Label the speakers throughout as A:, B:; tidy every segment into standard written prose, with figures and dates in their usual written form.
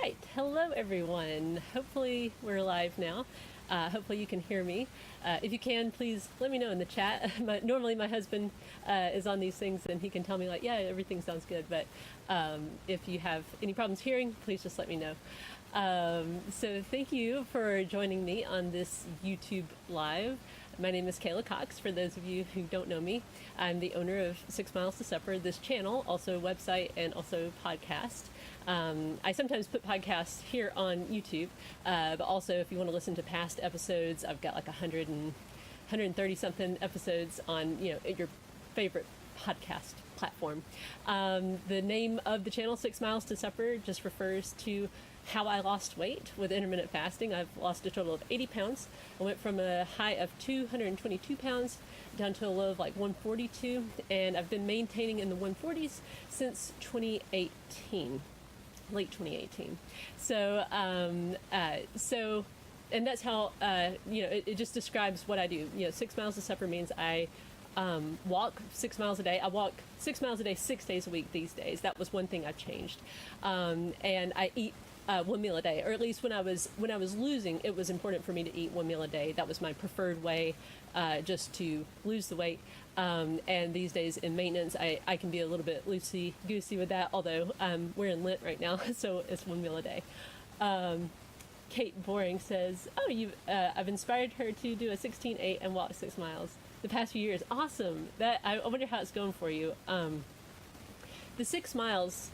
A: right. Hello, everyone. Hopefully, we're live now. Hopefully, you can hear me. If you can, please let me know in the chat. Normally, my husband is on these things and he can tell me, like, yeah, everything sounds good. But if you have any problems hearing, please just let me know. So, thank you for joining me on this YouTube Live. My name is Kayla Cox, for those of you who don't know me. I'm the owner of 6 Miles to Supper, this channel, also a website and also podcast. I sometimes put podcasts here on YouTube, but also if you want to listen to past episodes, I've got like 130 something episodes on, your favorite podcast platform. The name of the channel, 6 Miles to Supper, just refers to how I lost weight with intermittent fasting. I've lost a total of 80 pounds. I went from a high of 222 pounds down to a low of like 142, and I've been maintaining in the 140s since 2018. Late 2018. So, and that's how, it just describes what I do. 6 miles to supper means I walk 6 miles a day. I walk 6 miles a day, 6 days a week these days. That was one thing I changed. And I eat one meal a day, or at least when I was losing, it was important for me to eat one meal a day. That was my preferred way, just to lose the weight. And these days in maintenance, I can be a little bit loosey-goosey with that, although we're in Lent right now, so it's one meal a day. Kate Boring says, I've inspired her to do a 16:8 and walk 6 miles the past few years. Awesome. I wonder how it's going for you. The 6 miles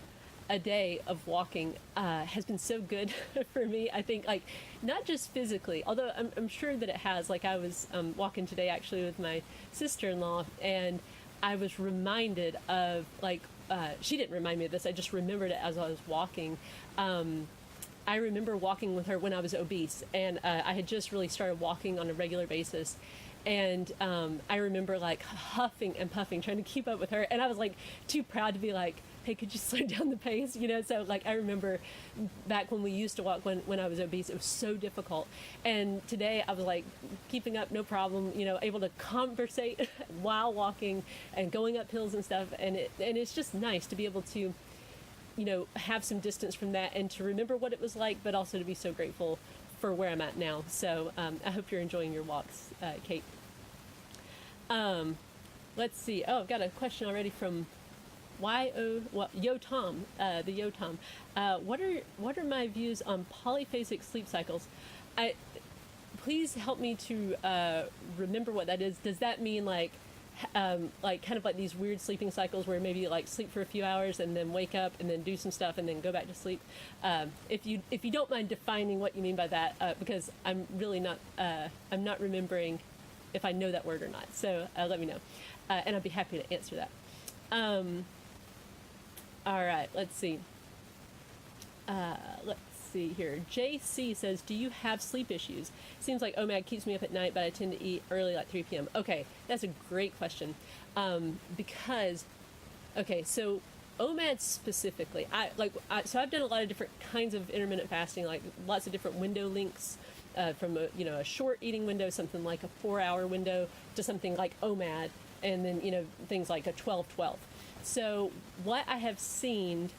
A: a day of walking has been so good for me. I think, like, not just physically, although I'm sure that it has. Like, I was walking today actually with my sister-in-law, and I was reminded of, like, she didn't remind me of this, I just remembered it as I was walking. I remember walking with her when I was obese, and I had just really started walking on a regular basis. And I remember, like, huffing and puffing, trying to keep up with her. And I was, like, too proud to be like, hey, could you slow down the pace? So, like, I remember back when we used to walk when I was obese, it was so difficult. And today I was, like, keeping up, no problem, able to conversate while walking and going up hills and stuff. And it's just nice to be able to, have some distance from that and to remember what it was like, but also to be so grateful for where I'm at now. So I hope you're enjoying your walks, Kate. Let's see. Oh, I've got a question already from Yo Tom, the Yo Tom. What are my views on polyphasic sleep cycles? Please help me to remember what that is. Does that mean like kind of like these weird sleeping cycles where maybe like sleep for a few hours and then wake up and then do some stuff and then go back to sleep? If you don't mind defining what you mean by that, because I'm really not I'm not remembering if I know that word or not. So let me know, and I'd be happy to answer that. All right, let's see. Let's see here. JC says, do you have sleep issues? Seems like OMAD keeps me up at night, but I tend to eat early, like 3 p.m. Okay, that's a great question. So OMAD specifically, so I've done a lot of different kinds of intermittent fasting, like lots of different window lengths, from a short eating window, something like a 4-hour window, to something like OMAD, and then things like a 12-12. So what I have seen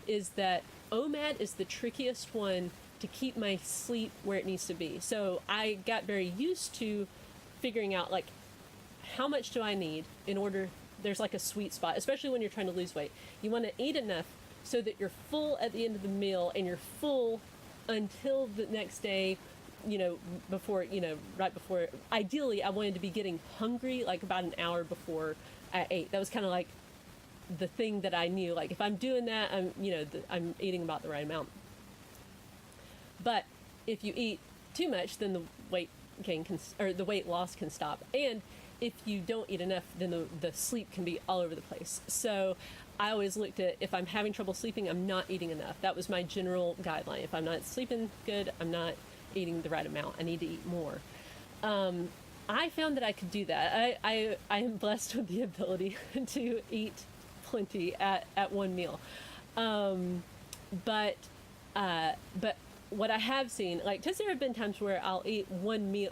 A: is that OMAD is the trickiest one to keep my sleep where it needs to be. So I got very used to figuring out, like, how much do I need in order, there's like a sweet spot, especially when you're trying to lose weight. You want to eat enough so that you're full at the end of the meal, and you're full until the next day, right before. Ideally, I wanted to be getting hungry like about an hour before I ate. That was kind of like the thing that I knew. Like, if I'm doing that, I'm eating about the right amount. But if you eat too much, then the weight gain the weight loss can stop. And if you don't eat enough, then the sleep can be all over the place. So I always looked at, if I'm having trouble sleeping, I'm not eating enough. That was my general guideline. If I'm not sleeping good, I'm not eating the right amount. I need to eat more. I found that I could do that. I am blessed with the ability to eat plenty at one meal. But what I have seen, like, because there have been times where I'll eat one meal,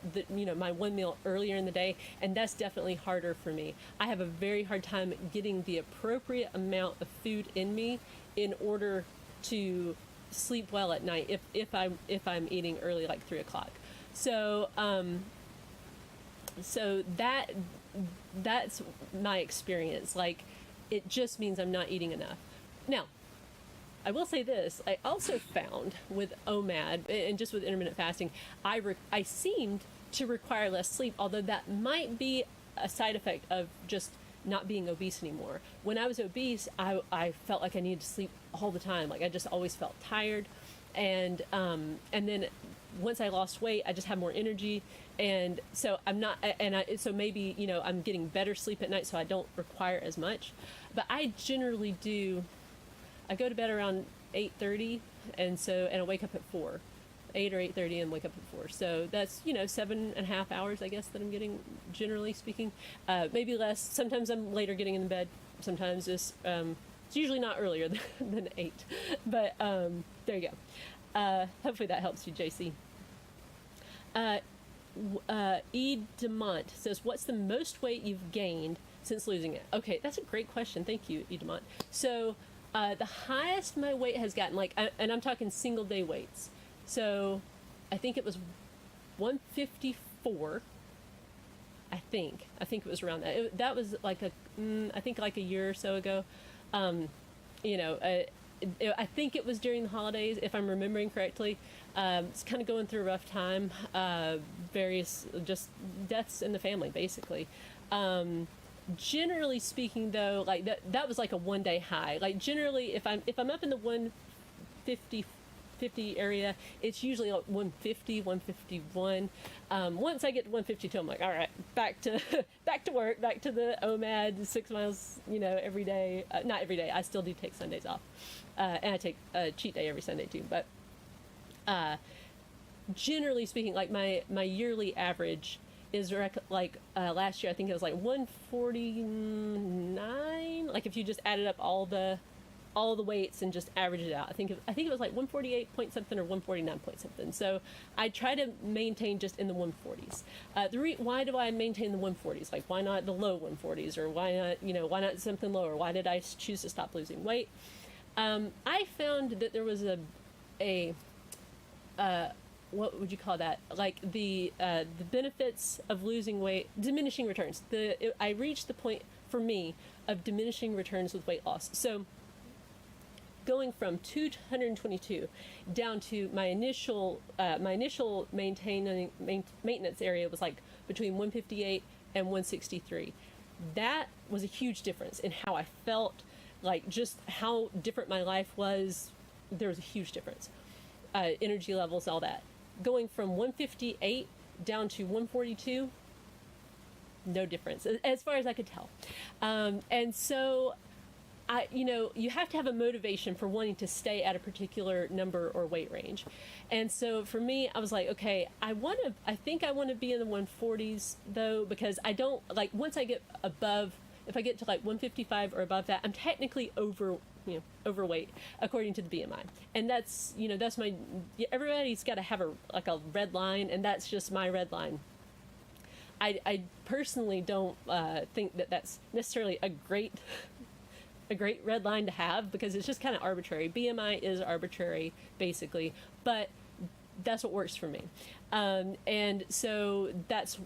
A: my one meal earlier in the day, and that's definitely harder for me. I have a very hard time getting the appropriate amount of food in me in order to sleep well at night if I'm eating early, like 3 o'clock. So that's my experience. Like, it just means I'm not eating enough. Now, I will say this, I also found with OMAD and just with intermittent fasting, I seemed to require less sleep, although that might be a side effect of just not being obese anymore. When I was obese, I felt like I needed to sleep all the time. Like, I just always felt tired. And then once I lost weight, I just had more energy. And so so maybe, I'm getting better sleep at night, so I don't require as much. But I generally I go to bed around 8:30, and I wake up at 4, 8 or 8:30, and wake up at 4. So that's 7.5 hours, I guess, that I'm getting, generally speaking. Maybe less. Sometimes I'm later getting in bed. Sometimes it's usually not earlier than 8. But there you go. Hopefully that helps you, JC. E. Demont says, "What's the most weight you've gained since losing it?" Okay, that's a great question. Thank you, E. Demont. So the highest my weight has gotten, and I'm talking single day weights. So I think it was 154. I think it was around that. That was I think like a year or so ago. I think it was during the holidays, if I'm remembering correctly. It's kind of going through a rough time. Various just deaths in the family, basically. Generally speaking, though, like that was like a one-day high. Like, generally, if I'm up in the 150 area, it's usually like 150, 151. Once I get to 152, I'm like, all right, back to work, back to the OMAD 6 miles, every day. Not every day. I still do take Sundays off, and I take a cheat day every Sunday too. But generally speaking, like my yearly average is last year I think it was like 149. Like, if you just added up all the weights and just averaged it out, I think it was like 148 point something or 149 point something. So I try to maintain just in the 140s. Why do I maintain the 140s? Like, why not the low 140s, or why not something lower? Why did I choose to stop losing weight? I found that there was a what would you call that? Like, the benefits of losing weight, diminishing returns. I reached the point for me of diminishing returns with weight loss. So going from 222 down to my initial maintenance area was like between 158 and 163. That was a huge difference in how I felt, like just how different my life was. There was a huge difference. Energy levels, all that. Going from 158 down to 142, no difference, as far as I could tell. And so you have to have a motivation for wanting to stay at a particular number or weight range. And so for me, I was like, okay, I think I want to be in the 140s though, because I don't like, once I get above, if I get to like 155 or above that, I'm technically overweight according to the BMI. And that's everybody's got to have a red line, and that's just my red line. I personally don't think that that's necessarily a great red line to have, because it's just kind of arbitrary. BMI is arbitrary, basically, but that's what works for me. And so that's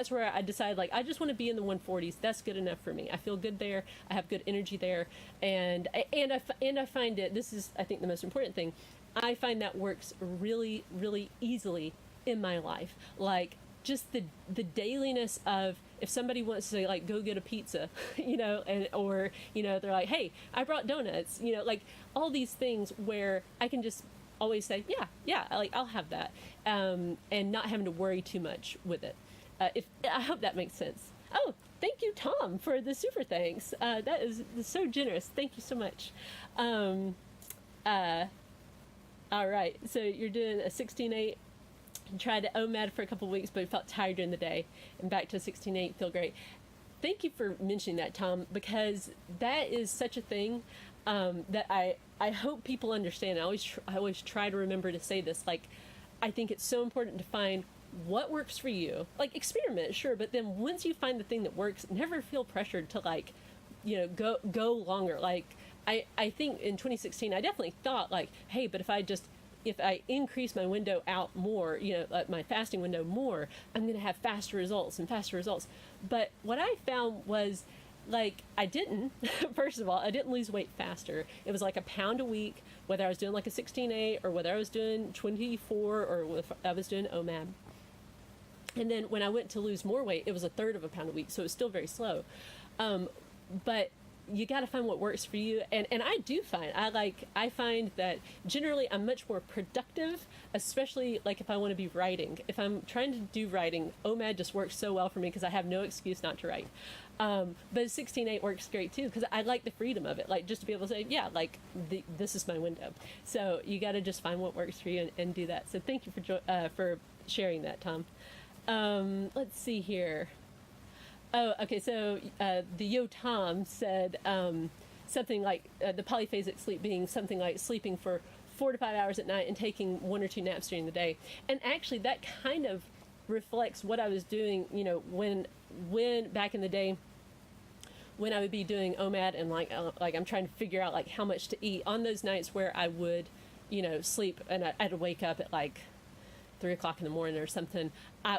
A: where I decided, like, I just want to be in the 140s. That's good enough for me. I feel good there. I have good energy there. And I find it, this is, I think, the most important thing. I find that works really, really easily in my life. Like, just the dailiness of, if somebody wants to, like, go get a pizza, or they're like, hey, I brought donuts, like all these things where I can just always say, yeah, like, I'll have that, and not having to worry too much with it. I hope that makes sense. Oh, thank you, Tom, for the super thanks. That is so generous. Thank you so much. All right, so you're doing a 16-8. Tried to OMAD for a couple of weeks, but felt tired during the day, and back to 16-8, feel great. Thank you for mentioning that, Tom, because that is such a thing. that I hope people understand. I always try to remember to say this. Like, I think it's so important to find what works for you. Like, experiment, sure, but then once you find the thing that works, never feel pressured to, like, go longer. Like, I think in 2016, I definitely thought, like, hey, but if I increase my window out more, my fasting window more, I'm going to have faster results and faster results. But what I found was, like, I didn't, first of all, I didn't lose weight faster. It was like a pound a week, whether I was doing like a 16-8 or whether I was doing 24 or if I was doing OMAD. And then when I went to lose more weight, it was a third of a pound a week. So it was still very slow. But you got to find what works for you. And I do find, I find that generally I'm much more productive, especially like if I want to be writing. If I'm trying to do writing, OMAD just works so well for me because I have no excuse not to write. But 16-8 works great too because I like the freedom of it, like just to be able to say, yeah, like this is my window. So you got to just find what works for you and do that. So thank you for sharing that, Tom. Let's see here. Oh, okay. So the Yo Tom said something like the polyphasic sleep being something like sleeping for 4 to 5 hours at night and taking 1 or 2 naps during the day. And actually, that kind of reflects what I was doing. When back in the day, when I would be doing OMAD and like I'm trying to figure out like how much to eat on those nights where I would, sleep and I had to wake up at like 3 o'clock in the morning or something.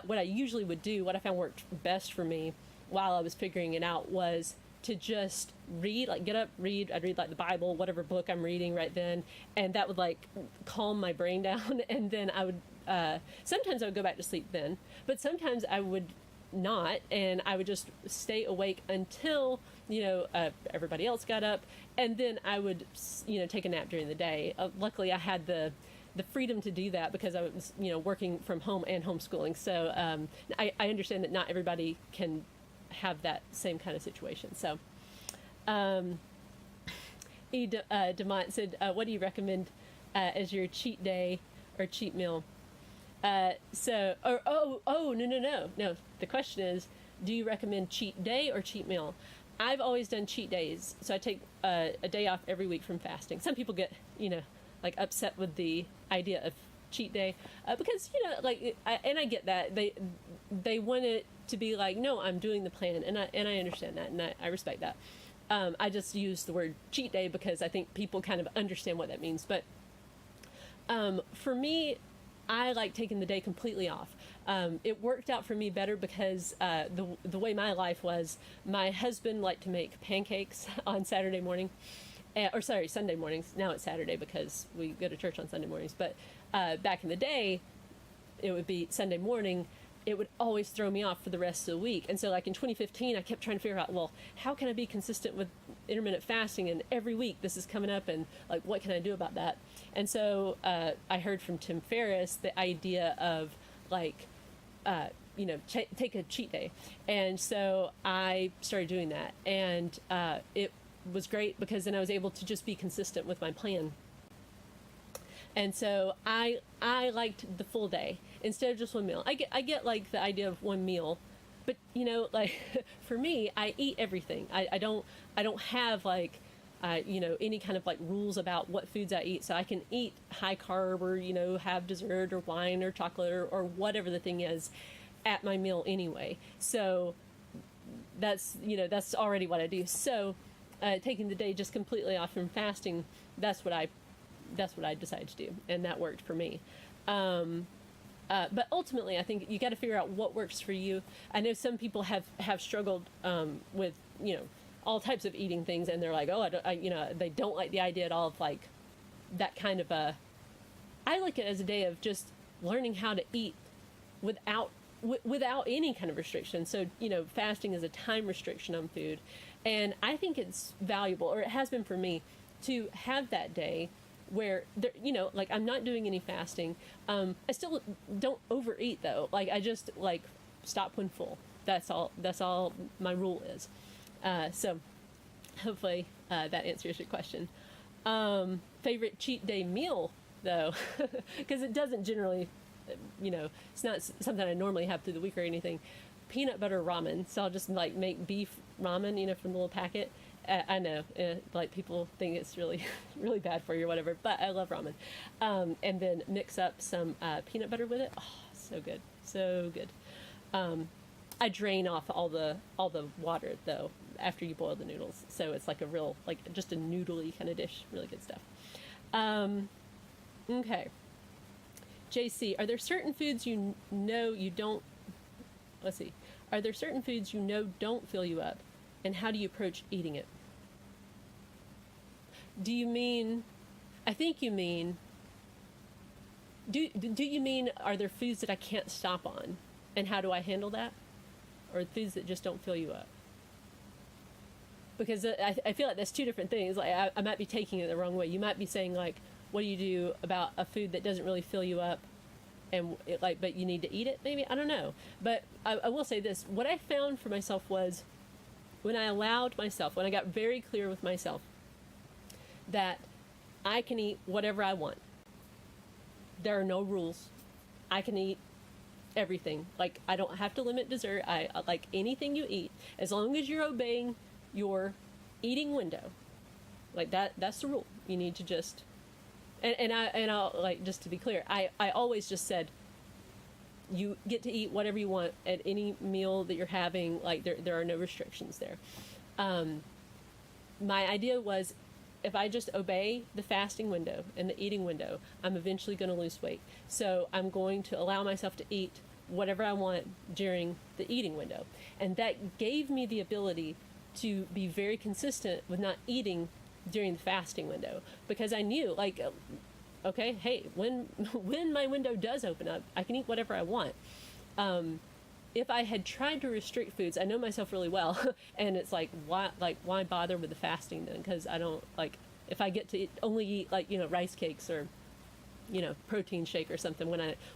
A: What I usually would do, what I found worked best for me while I was figuring it out, was to just read, like get up, read. I'd read like the Bible, whatever book I'm reading right then, and that would like calm my brain down. And then I would sometimes I would go back to sleep then, but sometimes I would not, and I would just stay awake until everybody else got up, and then I would take a nap during the day. Luckily, I had the freedom to do that because I was working from home and homeschooling. So I understand that not everybody can have that same kind of situation. So Demont said, what do you recommend as your cheat day or cheat meal? No. The question is, do you recommend cheat day or cheat meal? I've always done cheat days. So I take a day off every week from fasting. Some people get, like upset with the idea of cheat day because, I get that they want it to be like, no, I'm doing the plan. And I understand that. And I respect that. I just use the word cheat day because I think people kind of understand what that means. But for me, I like taking the day completely off. It worked out for me better because the way my life was, my husband liked to make pancakes on Saturday morning, Sunday mornings. Now it's Saturday because we go to church on Sunday mornings. But back in the day, it would be Sunday morning. It would always throw me off for the rest of the week. And so like in 2015, I kept trying to figure out, well, how can I be consistent with intermittent fasting? And every week this is coming up, and like, what can I do about that? And so I heard from Tim Ferriss the idea of like, take a cheat day. And so I started doing that. And it was great because then I was able to just be consistent with my plan. And so I liked the full day instead of just one meal. I get like the idea of one meal, but like for me, I eat everything. I don't have like any kind of like rules about what foods I eat. So I can eat high carb or have dessert or wine or chocolate or whatever the thing is at my meal anyway. So that's already what I do. So taking the day just completely off from fasting, that's what I decided to do, and that worked for me. But ultimately, I think you got to figure out what works for you. I know some people have struggled with all types of eating things, and they're like, oh, they don't like the idea at all of like that kind of a. I like it as a day of just learning how to eat without any kind of restriction. So fasting is a time restriction on food, and I think it's valuable, or it has been for me, to have that day where there, like I'm not doing any fasting. I still don't overeat though. Like I just like stop when full. That's all my rule is. So hopefully that answers your question. Favorite cheat day meal though, because it doesn't generally, it's not something I normally have through the week or anything. Peanut butter ramen. So I'll just like make beef ramen, from the little packet. I know, like people think it's really, really bad for you or whatever, but I love ramen. And then mix up some peanut butter with it. Oh, so good, so good. I drain off all the water though after you boil the noodles, so it's like a real, like just a noodly kind of dish. Really good stuff. Okay. JC, are there certain foods you know you don't? Let's see. Are there certain foods you know don't fill you up, and how do you approach eating it? Do you mean? I think you mean. Do you mean, are there foods that I can't stop on, and how do I handle that, or foods that just don't fill you up? Because I feel like that's two different things. Like I might be taking it the wrong way. You might be saying like, what do you do about a food that doesn't really fill you up, and but you need to eat it? Maybe, I don't know. But I will say this: what I found for myself was, when I allowed myself, when I got very clear with myself that I can eat whatever I want. There are no rules. I can eat everything. Like, I don't have to limit dessert. I like anything you eat, as long as you're obeying your eating window. Like that's the rule. You need to just and I'll like, just to be clear, I always just said, you get to eat whatever you want at any meal that you're having. Like there are no restrictions there. My idea was, if I just obey the fasting window and the eating window, I'm eventually going to lose weight. So I'm going to allow myself to eat whatever I want during the eating window. And that gave me the ability to be very consistent with not eating during the fasting window, because I knew, like, okay, hey, when my window does open up, I can eat whatever I want. If I had tried to restrict foods, I know myself really well, and it's like, why bother with the fasting then? Because I don't, like, if I get to only eat, like, rice cakes or, protein shake or something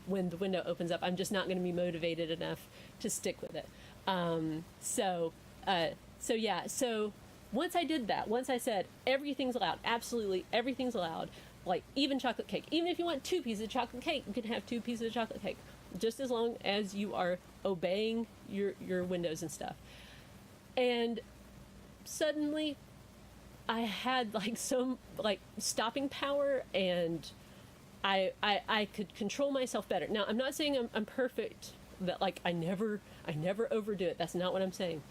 A: when the window opens up, I'm just not going to be motivated enough to stick with it. So once I did that, once I said everything's allowed, absolutely everything's allowed, like even chocolate cake, even if you want 2 pieces of chocolate cake, you can have 2 pieces of chocolate cake, just as long as you are obeying your windows and stuff. And suddenly I had like some like stopping power, and I could control myself better. Now, I'm not saying I'm perfect, that like I never overdo it. That's not what I'm saying.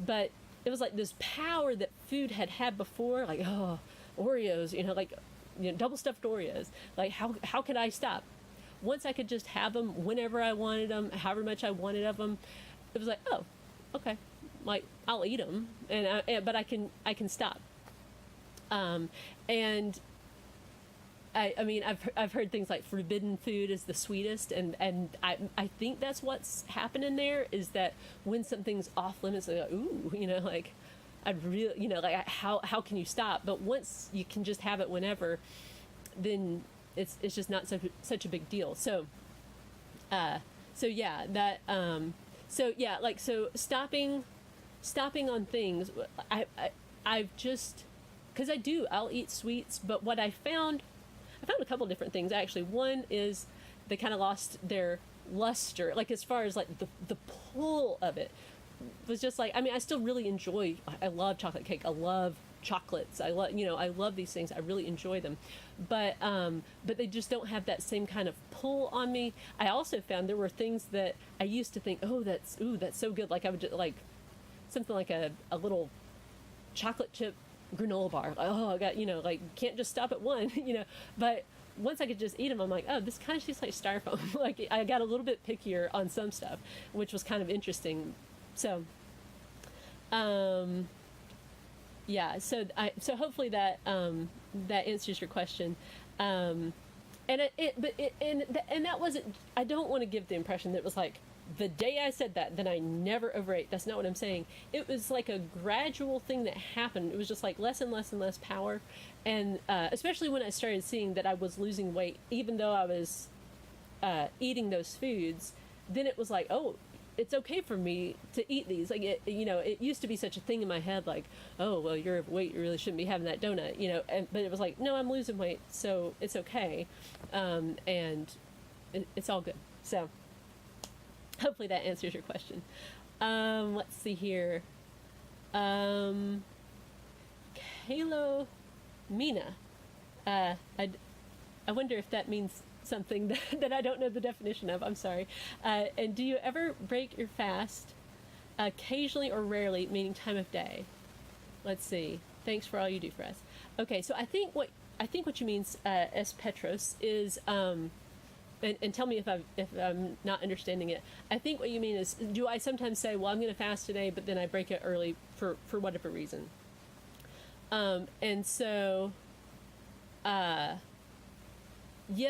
A: But it was like this power that food had before, like, oh, Oreos, double stuffed Oreos. Like, how could I stop? Once I could just have them whenever I wanted them, however much I wanted of them, it was like, oh, okay, like I'll eat them, but I can stop. And I mean, I've heard things like forbidden food is the sweetest, and I think that's what's happening there, is that when something's off limits, like, ooh, like I'd really, like how can you stop? But once you can just have it whenever, then it's just not such a big deal. So stopping on things, I've just, because I'll eat sweets, but what I found a couple different things actually. One is they kind of lost their luster, like as far as like the pull of it was just like, I mean, I still really I love chocolate cake, I love chocolates, I love these things, I really enjoy them, but they just don't have that same kind of pull on me. I also found there were things that I used to think, that's so good, like I would just, like something like a little chocolate chip granola bar, I got, like can't just stop at one, but once I could just eat them, I'm like, oh, this kind of tastes like styrofoam. Like I got a little bit pickier on some stuff, which was kind of interesting. So so hopefully that answers your question. And that wasn't, I don't want to give the impression that it was like the day I said that, then I never overate. That's not what I'm saying. It was like a gradual thing that happened. It was just like less and less and less power. And especially when I started seeing that I was losing weight, even though I was eating those foods, then it was like, oh, it's okay for me to eat these. Like, it used to be such a thing in my head, like, oh, well, you're overweight, you really shouldn't be having that donut, but it was like, no, I'm losing weight, so it's okay. And it's all good. So hopefully that answers your question. Let's see here. Halo Mina. I wonder if that means something that I don't know the definition of. I'm sorry. And do you ever break your fast occasionally or rarely, meaning time of day? Let's see. Thanks for all you do for us. Okay, so I think what you means, S. Petros, is and tell me if I'm not understanding it. I think what you mean is, do I sometimes say, well, I'm going to fast today, but then I break it early for whatever reason? And so, yes,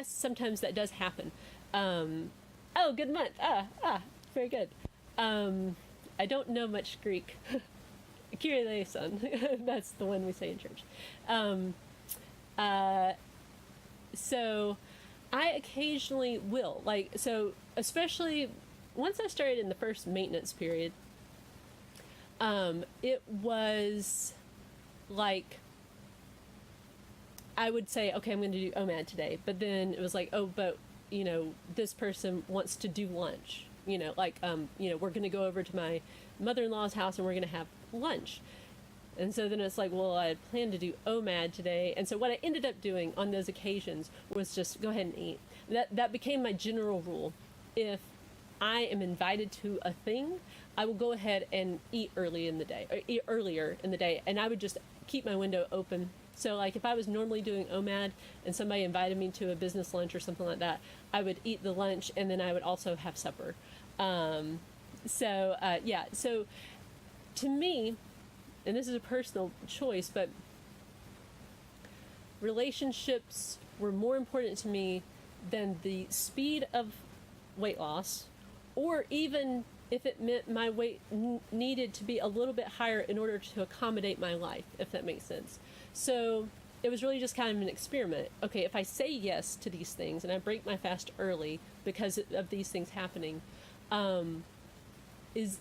A: sometimes that does happen. Oh, good month. Very good. I don't know much Greek. Kyrie eleison. That's the one we say in church. So I occasionally will, especially once I started in the first maintenance period, it was like, I would say, okay, I'm going to do OMAD today. But then it was like, oh, but, this person wants to do lunch. We're going to go over to my mother-in-law's house and we're going to have lunch. And so then it's like, well, I had planned to do OMAD today. And so what I ended up doing on those occasions was just go ahead and eat. That became my general rule. If I am invited to a thing, I will go ahead and eat early in the day, or eat earlier in the day. And I would just keep my window open. So like if I was normally doing OMAD and somebody invited me to a business lunch or something like that, I would eat the lunch and then I would also have supper. So to me, and this is a personal choice, but relationships were more important to me than the speed of weight loss, or even if it meant my weight needed to be a little bit higher in order to accommodate my life, if that makes sense. So it was really just kind of an experiment. Okay, if I say yes to these things and I break my fast early because of these things happening, is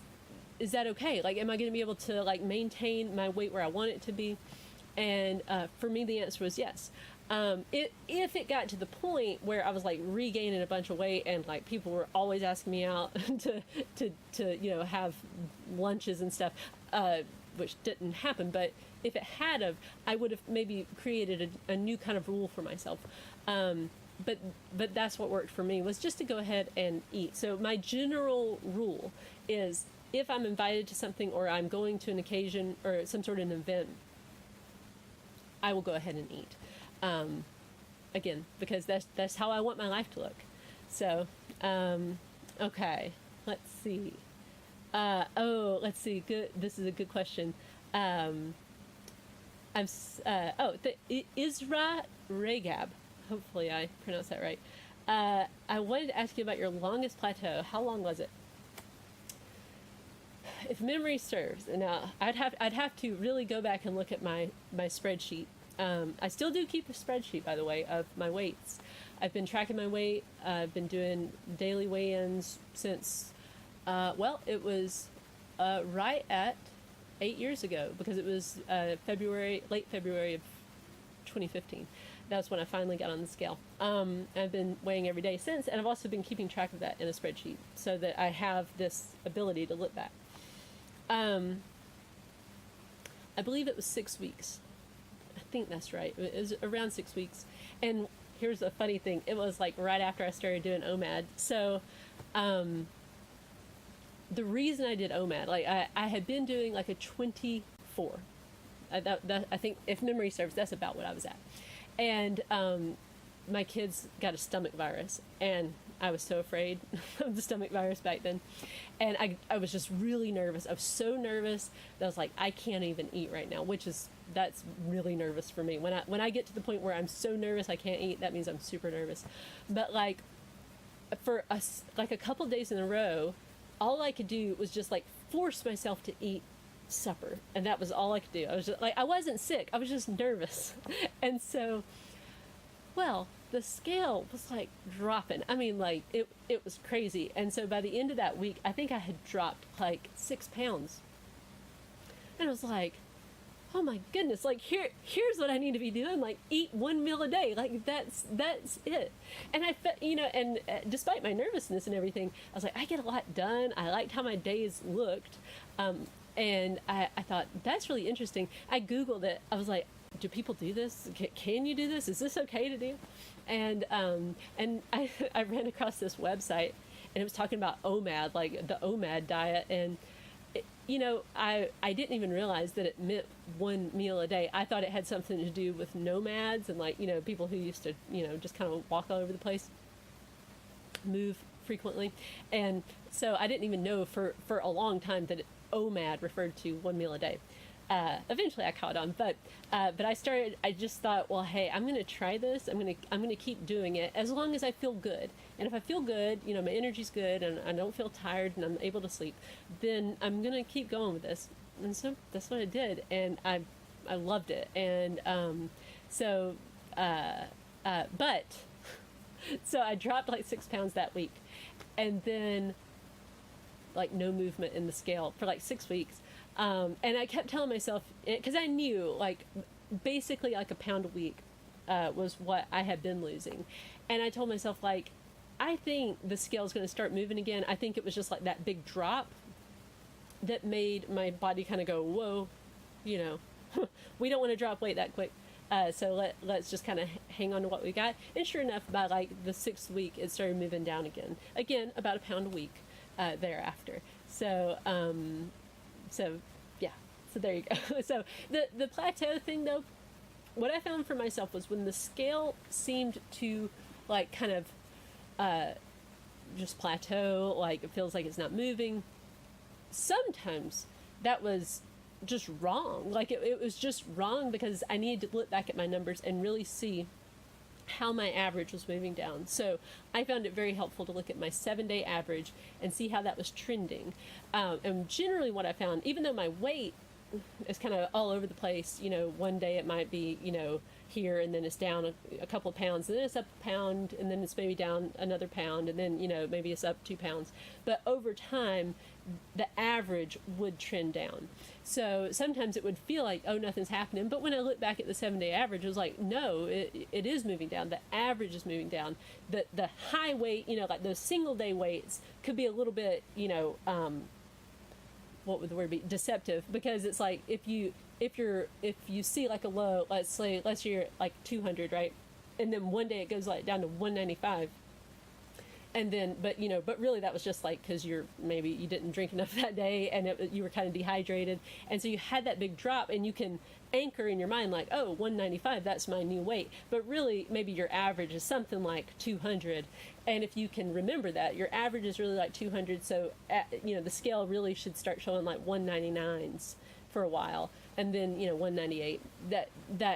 A: that okay? Like, am I going to be able to maintain my weight where I want it to be? And for me, the answer was yes. If it got to the point where I was regaining a bunch of weight and people were always asking me out to have lunches and stuff, which didn't happen, but if it had of, I would have maybe created a new kind of rule for myself. But that's what worked for me, was just to go ahead and eat. So my general rule is, if I'm invited to something or I'm going to an occasion or some sort of an event, I will go ahead and eat. Again, because that's how I want my life to look. So, okay, let's see. Let's see. Good. This is a good question. Isra Regab. Hopefully I pronounced that right. I wanted to ask you about your longest plateau. How long was it? If memory serves, now I'd have to really go back and look at my spreadsheet. I still do keep a spreadsheet, by the way, of my weights. I've been tracking my weight. I've been doing daily weigh-ins since, it was right at 8 years ago, because it was late February of 2015. That's when I finally got on the scale. I've been weighing every day since, and I've also been keeping track of that in a spreadsheet so that I have this ability to look back. I believe it was 6 weeks. I think that's right. It was around 6 weeks. And here's a funny thing. It was right after I started doing OMAD. So the reason I did OMAD, I had been doing a 24. I think, if memory serves, that's about what I was at. And my kids got a stomach virus, and I was so afraid of the stomach virus back then. And I was just really nervous. I was so nervous that I was like, I can't even eat right now, that's really nervous for me. When I get to the point where I'm so nervous I can't eat, that means I'm super nervous. But for a couple days in a row, all I could do was just force myself to eat supper, and that was all I could do. I was just I wasn't sick, I was just nervous. And so, the scale was dropping. I mean, it was crazy. And so by the end of that week, I think I had dropped 6 pounds. And I was like, oh my goodness, here's what I need to be doing, eat one meal a day. That's it. And I felt, and despite my nervousness and everything, I was I get a lot done. I liked how my days looked. And I thought, that's really interesting. I Googled it. I was like, do people do this? Can you do this? Is this okay to do? And I ran across this website, and it was talking about OMAD, like the OMAD diet. And, I didn't even realize that it meant one meal a day. I thought it had something to do with nomads and, like, people who used to, just kind of walk all over the place, move frequently. And so I didn't even know for a long time that OMAD referred to one meal a day. Eventually I caught on, but I just thought, well, hey, I'm going to try this. I'm going to keep doing it as long as I feel good. And if I feel good, my energy's good and I don't feel tired and I'm able to sleep, then I'm going to keep going with this. And so that's what I did. And I loved it. And, but so I dropped like 6 pounds that week, and then like no movement in the scale for like 6 weeks. And I kept telling myself, because I knew like basically like a pound a week was what I had been losing. And I told myself, like, I think the scale is going to start moving again. I think it was just like that big drop that made my body kind of go, whoa, we don't want to drop weight that quick. So let's just kind of hang on to what we got. And sure enough, by like the 6th week, it started moving down again. Again, about a pound a week thereafter. So yeah. So there you go. So the plateau thing, though, what I found for myself was when the scale seemed to like kind of just plateau, like it feels like it's not moving. Sometimes that was just wrong. Like it was just wrong because I needed to look back at my numbers and really see how my average was moving down. So I found it very helpful to look at my 7-day average and see how that was trending. And generally what I found, even though my weight is kind of all over the place, one day it might be, here, and then it's down a couple of pounds, and then it's up a pound, and then it's maybe down another pound, and then, maybe it's up 2 pounds. But over time, the average would trend down. So sometimes it would feel like, oh, nothing's happening. But when I look back at the 7-day average, it was like, no, it is moving down. The average is moving down. The high weight, like those single day weights could be a little bit, what would the word be? Deceptive, because it's like if you see like a low, let's say you're like 200, right? And then one day it goes like down to 195. And then, but really that was just like, cause maybe you didn't drink enough that day and you were kind of dehydrated. And so you had that big drop, and you can anchor in your mind like, oh, 195, that's my new weight. But really maybe your average is something like 200. And if you can remember that, your average is really like 200. So, the scale really should start showing like 199s for a while. And then, 198, that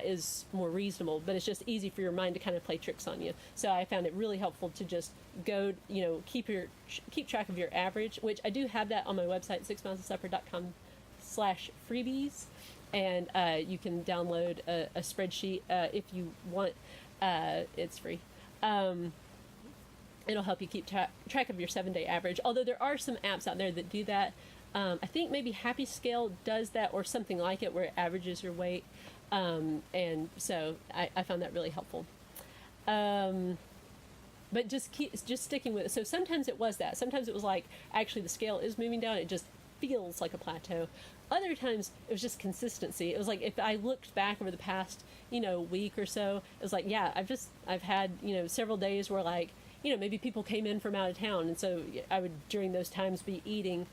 A: is more reasonable, but it's just easy for your mind to kind of play tricks on you. So I found it really helpful to just go, keep track of your average, which I do have that on my website, 6milesofsupper.com/freebies. And you can download a spreadsheet if you want. It's free. It'll help you keep track of your 7-day average. Although there are some apps out there that do that. I think maybe Happy Scale does that, or something like it, where it averages your weight. And so I found that really helpful. But just sticking with it. So sometimes it was that. Sometimes it was like, actually the scale is moving down. It just feels like a plateau. Other times it was just consistency. It was like, if I looked back over the past, week or so, it was like, yeah, I've had, several days where like, maybe people came in from out of town. And so I would, during those times, be eating,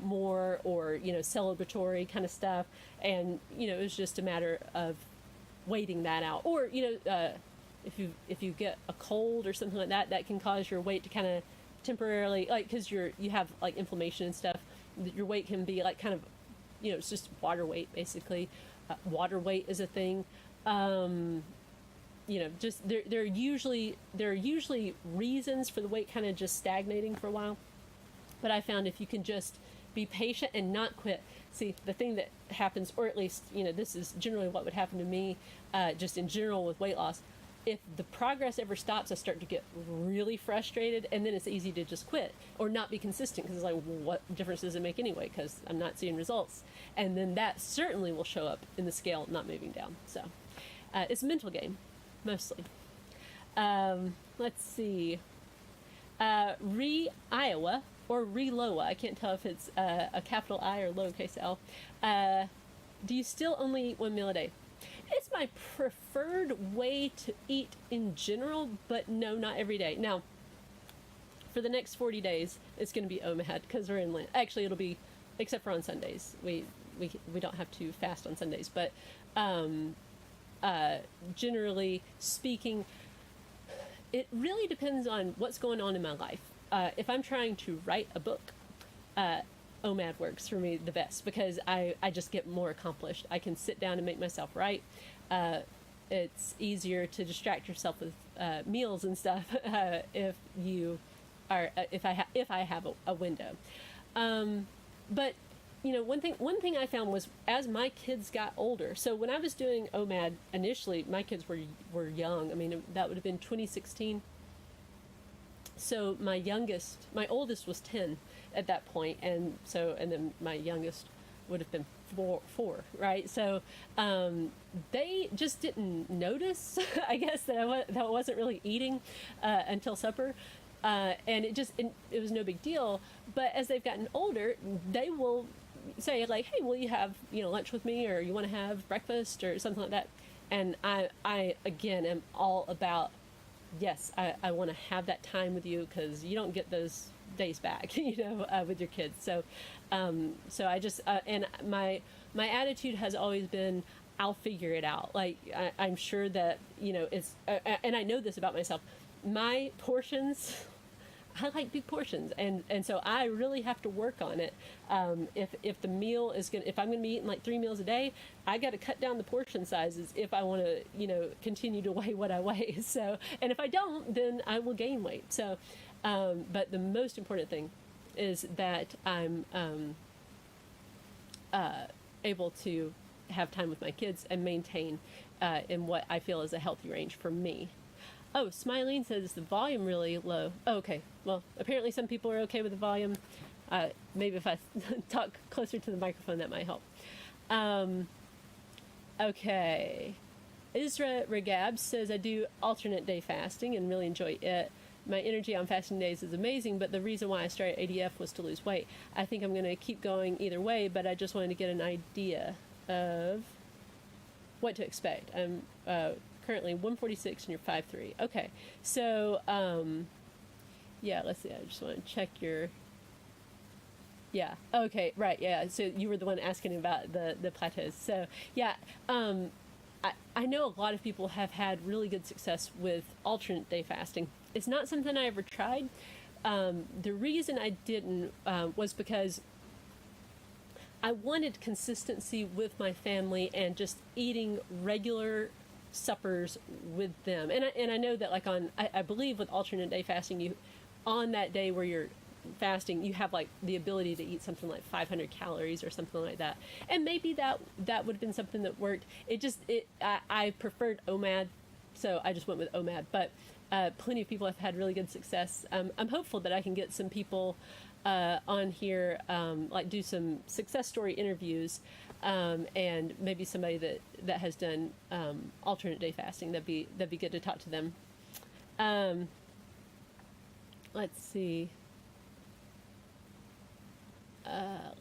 A: more, or, celebratory kind of stuff. And, it was just a matter of waiting that out. Or, if you get a cold or something like that, that can cause your weight to kind of temporarily, like, because you have like inflammation and stuff, your weight can be like kind of, it's just water weight basically. Water weight is a thing. Just there are usually reasons for the weight kind of just stagnating for a while. But I found if you can just be patient and not quit. See, the thing that happens, or at least, this is generally what would happen to me, just in general with weight loss. If the progress ever stops, I start to get really frustrated, and then it's easy to just quit or not be consistent, because it's like, well, what difference does it make anyway? Because I'm not seeing results. And then that certainly will show up in the scale not moving down. So it's a mental game, mostly. Let's see. Iowa or Reloa, I can't tell if it's a capital I or lowercase l. Do you still only eat one meal a day? It's my preferred way to eat in general, but no, not every day. Now, for the next 40 days, it's going to be OMAD because we're in Lent. Actually, it'll be, except for on Sundays. We don't have to fast on Sundays, but generally speaking, it really depends on what's going on in my life. If I'm trying to write a book, OMAD works for me the best because I just get more accomplished. I can sit down and make myself write. It's easier to distract yourself with meals and stuff if you are if I have a window. But you know, one thing I found was as my kids got older. So when I was doing OMAD initially, my kids were young. I mean, that would have been 2016. So my oldest was 10 at that point, and then my youngest would have been four, right? So they just didn't notice, I guess, that I wasn't really eating until supper. And it was no big deal. But as they've gotten older, they will say like, "Hey, will you have lunch with me, or you want to have breakfast or something like that?" And I again am all about, yes, I want to have that time with you because you don't get those days back, with your kids. So I just and my attitude has always been, I'll figure it out. Like I'm sure that it's and I know this about myself. My portions, I like big portions, and so I really have to work on it. If the meal is if I'm gonna be eating like 3 meals a day, I got to cut down the portion sizes if I want to continue to weigh what I weigh. So, and if I don't, then I will gain weight. So, but the most important thing is that I'm able to have time with my kids and maintain in what I feel is a healthy range for me. Oh, Smiling says, is the volume really low? Oh, okay. Well, apparently some people are okay with the volume. Maybe if I talk closer to the microphone, that might help. Okay. Isra Regab says, I do alternate day fasting and really enjoy it. My energy on fasting days is amazing, but the reason why I started ADF was to lose weight. I think I'm going to keep going either way, but I just wanted to get an idea of what to expect. I'm currently 146 and you're 5'3". Okay, so yeah, let's see. I just want to check your. Yeah. Okay. Right. Yeah. So you were the one asking about the plateaus. So yeah, I know a lot of people have had really good success with alternate day fasting. It's not something I ever tried. The reason I didn't was because I wanted consistency with my family and just eating regular suppers with them. And I know that like I believe with alternate day fasting, you on that day where you're fasting, you have like the ability to eat something like 500 calories or something like that. And maybe that would have been something that worked. I preferred OMAD, so I just went with OMAD. But plenty of people have had really good success. I'm hopeful that I can get some people on here, like do some success story interviews, and maybe somebody that has done alternate day fasting. That'd be good to talk to them. Let's see. Let's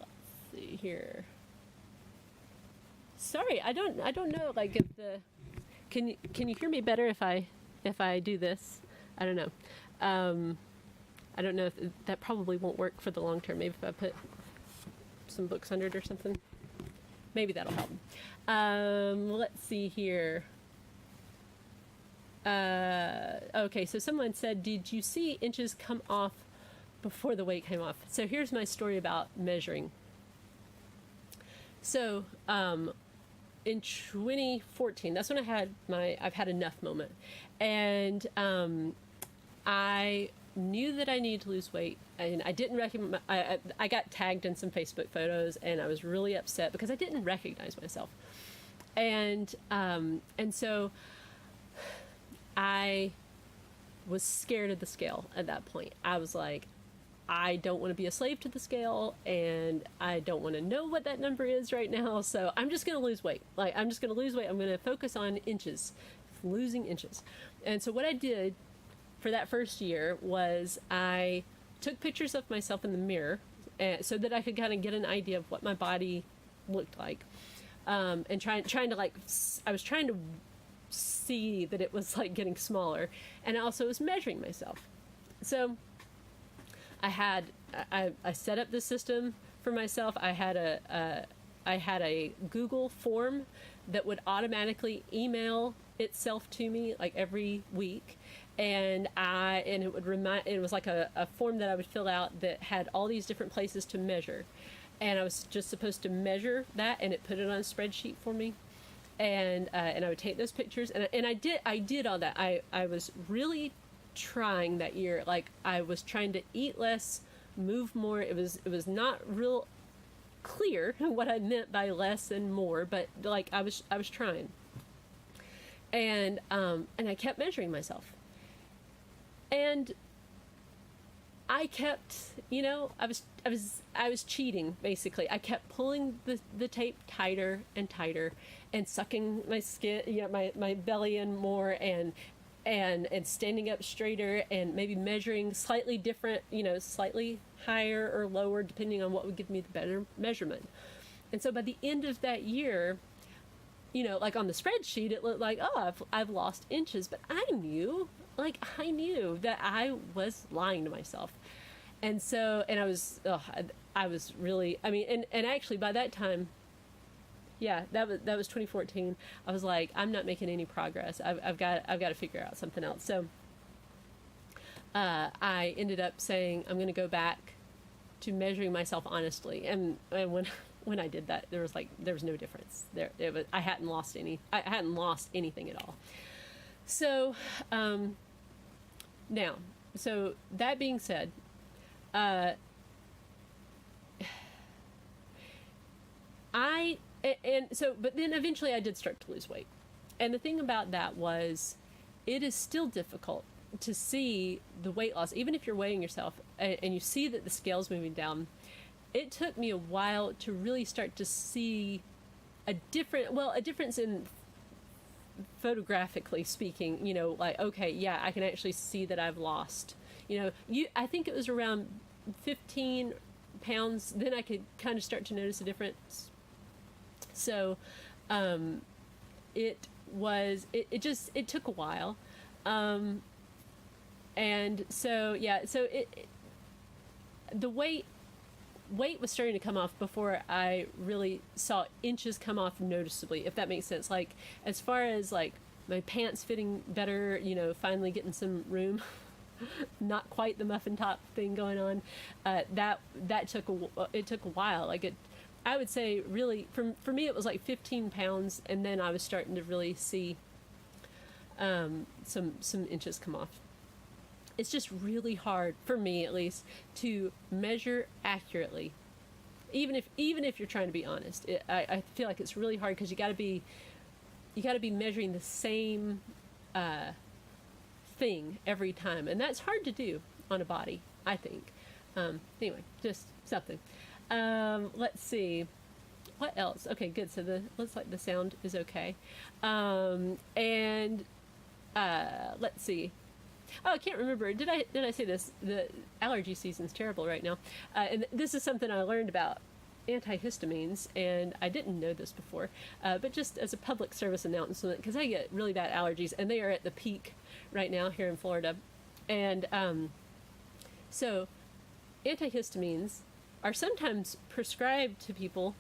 A: see here. Sorry, I don't know. Like if can you hear me better if I do this? I don't know. I don't know if that probably won't work for the long term. Maybe if I put some books under it or something. Maybe that'll help. Let's see here. Okay, so someone said, did you see inches come off before the weight came off? So here's my story about measuring. So in 2014, that's when I had I've had enough moment. And I knew that I needed to lose weight, and I didn't recognize. I got tagged in some Facebook photos, and I was really upset because I didn't recognize myself, and so I was scared of the scale at that point. I was like, I don't want to be a slave to the scale, and I don't want to know what that number is right now. So I'm just going to lose weight. I'm just going to lose weight. I'm going to focus on inches, losing inches. And so what I did for that first year was I took pictures of myself in the mirror, so that I could kind of get an idea of what my body looked like, and trying to like, I was trying to see that it was like getting smaller, and I also was measuring myself. So I set up the system for myself. I had a Google form that would automatically email itself to me like every week, and it would it was like a form that I would fill out that had all these different places to measure, and I was just supposed to measure that, and it put it on a spreadsheet for me, and I would take those pictures, and I did all that. I was really trying that year. Like, I was trying to eat less, move more. It was not real clear what I meant by less and more, but like I was trying, and I kept measuring myself, and I kept, I was cheating basically. I kept pulling the tape tighter and tighter, and sucking my skin, my belly in more, and standing up straighter, and maybe measuring slightly different, slightly higher or lower depending on what would give me the better measurement. And so by the end of that year, like on the spreadsheet, it looked like, oh, I've lost inches, but I knew that I was lying to myself. And so, and I was really, and actually by that time, yeah, that was 2014. I was like, I'm not making any progress. I've got to figure out something else. So I ended up saying I'm going to go back to measuring myself honestly. And when I did that, there was no difference. I hadn't lost anything at all. So now, so that being said, but then eventually I did start to lose weight. And the thing about that was, it is still difficult to see the weight loss. Even if you're weighing yourself and you see that the scale's moving down, it took me a while to really start to see a difference in, photographically speaking, like, okay, yeah, I can actually see that I've lost, I think it was around 15 pounds. Then I could kind of start to notice a difference. So, it took a while. And so, yeah, so the weight was starting to come off before I really saw inches come off noticeably, if that makes sense. Like, as far as like my pants fitting better, finally getting some room, not quite the muffin top thing going on. That took a while. Like, I would say really for me it was like 15 pounds, and then I was starting to really see some inches come off. It's just really hard, for me at least, to measure accurately, even if you're trying to be honest. I feel like it's really hard, because you got to be measuring the same thing every time, and that's hard to do on a body, I think. Anyway, just something. Let's see, what else? Okay, good. So looks like the sound is okay. And let's see. Oh, I can't remember. Did I say this? The allergy season's terrible right now. And this is something I learned about antihistamines, and I didn't know this before, but just as a public service announcement, because I get really bad allergies, and they are at the peak right now here in Florida. And so antihistamines are sometimes prescribed to people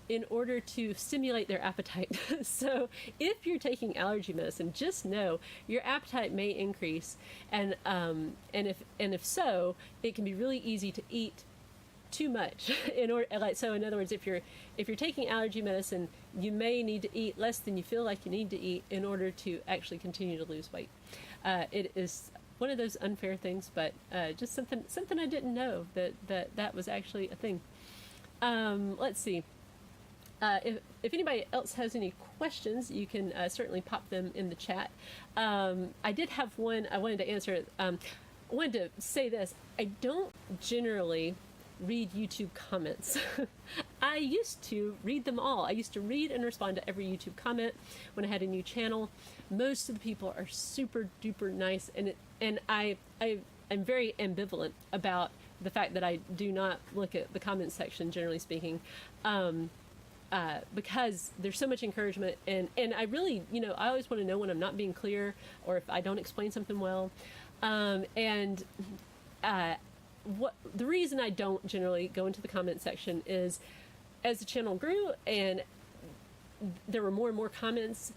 A: in order to stimulate their appetite. So if you're taking allergy medicine, just know your appetite may increase, and if so, it can be really easy to eat too much. In other words, if you're taking allergy medicine, you may need to eat less than you feel like you need to eat in order to actually continue to lose weight. It is one of those unfair things, but just something I didn't know that was actually a thing. Let's see. If anybody else has any questions, you can certainly pop them in the chat. I did have one I wanted to answer. I wanted to say this. I don't generally read YouTube comments. I used to read them all. I used to read and respond to every YouTube comment when I had a new channel. Most of the people are super duper nice, and I I'm very ambivalent about the fact that I do not look at the comments section, generally speaking, because there's so much encouragement, and I really, I always want to know when I'm not being clear or if I don't explain something well, and what the reason I don't generally go into the comment section is, as the channel grew and there were more and more comments,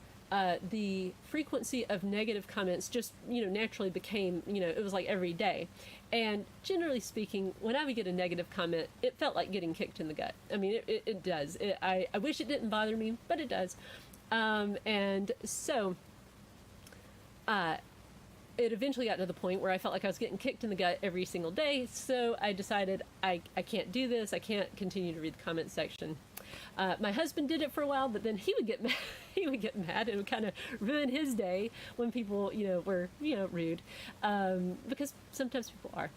A: the frequency of negative comments just, naturally became, it was like every day. And generally speaking, when I would get a negative comment, it felt like getting kicked in the gut. I mean, it does. I wish it didn't bother me, but it does. And so it eventually got to the point where I felt like I was getting kicked in the gut every single day. So I decided I can't do this. I can't continue to read the comment section. My husband did it for a while, but then he would get mad. He would get mad. It would kind of ruin his day when people, were, rude, because sometimes people are.